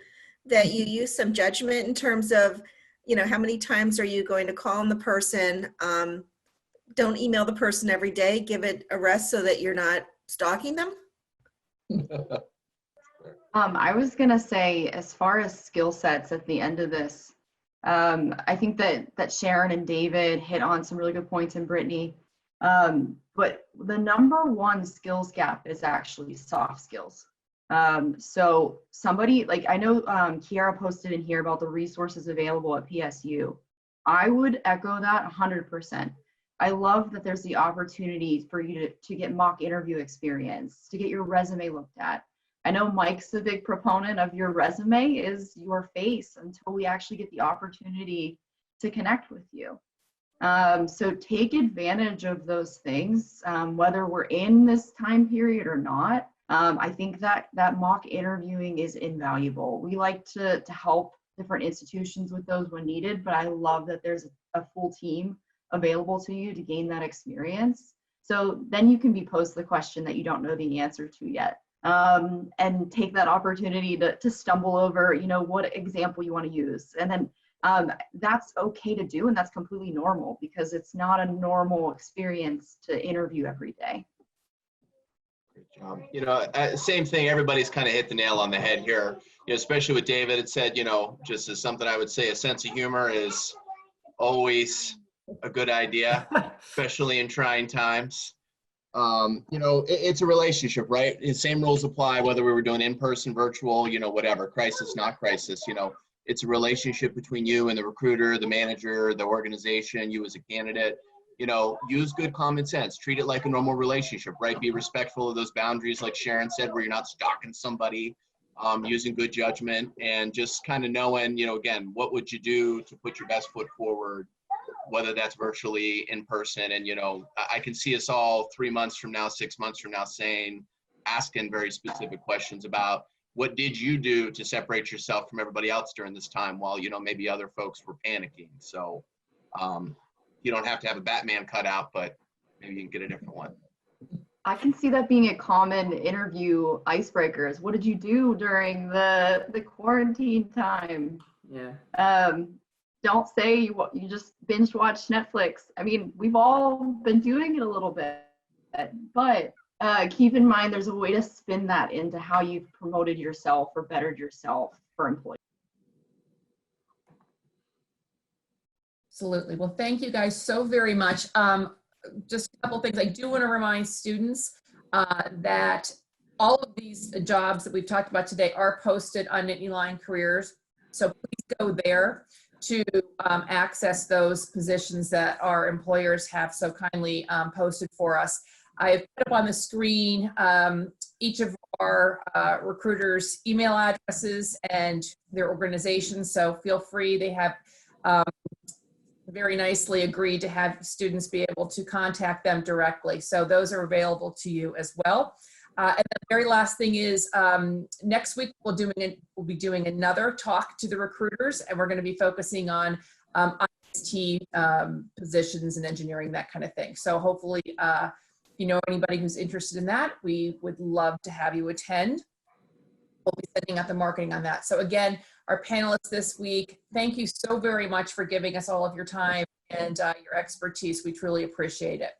S3: that you use some judgment in terms of, how many times are you going to call on the person? Don't email the person every day. Give it a rest so that you're not stalking them.
S4: I was going to say, as far as skill sets at the end of this, I think that Sharon and David hit on some really good points, and Brittany. But the number one skills gap is actually soft skills. So somebody, like I know Kiara posted in here about the resources available at PSU. I would echo that 100%. I love that there's the opportunity for you to get mock interview experience, to get your resume looked at. I know Mike's a big proponent of your resume is your face until we actually get the opportunity to connect with you. So take advantage of those things, whether we're in this time period or not. I think that mock interviewing is invaluable. We like to help different institutions with those when needed, but I love that there's a full team available to you to gain that experience. So then you can be posed the question that you don't know the answer to yet. And take that opportunity to stumble over, what example you want to use. And then that's okay to do, and that's completely normal because it's not a normal experience to interview every day.
S5: Great job. Same thing. Everybody's kind of hit the nail on the head here. Especially with David, it said, just as something I would say, a sense of humor is always a good idea, especially in trying times. It's a relationship, right? The same rules apply whether we were doing in-person, virtual, whatever, crisis, not crisis. It's a relationship between you and the recruiter, the manager, the organization, you as a candidate. Use good common sense. Treat it like a normal relationship, right? Be respectful of those boundaries, like Sharon said, where you're not stalking somebody, using good judgment, and just kind of knowing, again, what would you do to put your best foot forward, whether that's virtually, in person. And, I can see us all 3 months from now, 6 months from now asking very specific questions about what did you do to separate yourself from everybody else during this time while, maybe other folks were panicking. So you don't have to have a Batman cutout, but maybe you can get a different one.
S4: I can see that being a common interview icebreakers. What did you do during the quarantine time?
S9: Yeah.
S4: Don't say you just binge watched Netflix. I mean, we've all been doing it a little bit, but keep in mind there's a way to spin that into how you've promoted yourself or bettered yourself for employees.
S1: Absolutely. Well, thank you guys so very much. Just a couple things. I do want to remind students that all of these jobs that we've talked about today are posted on Nittany Lion Careers. So please go there to access those positions that our employers have so kindly posted for us. I've put up on the screen each of our recruiters' email addresses and their organizations, so feel free. They have very nicely agreed to have students be able to contact them directly. So those are available to you as well. And the very last thing is next week we'll be doing another talk to the recruiters, and we're going to be focusing on IST positions in engineering, that kind of thing. So hopefully, anybody who's interested in that, we would love to have you attend. We'll be sending out the marketing on that. So again, our panelists this week, thank you so very much for giving us all of your time and your expertise. We truly appreciate it.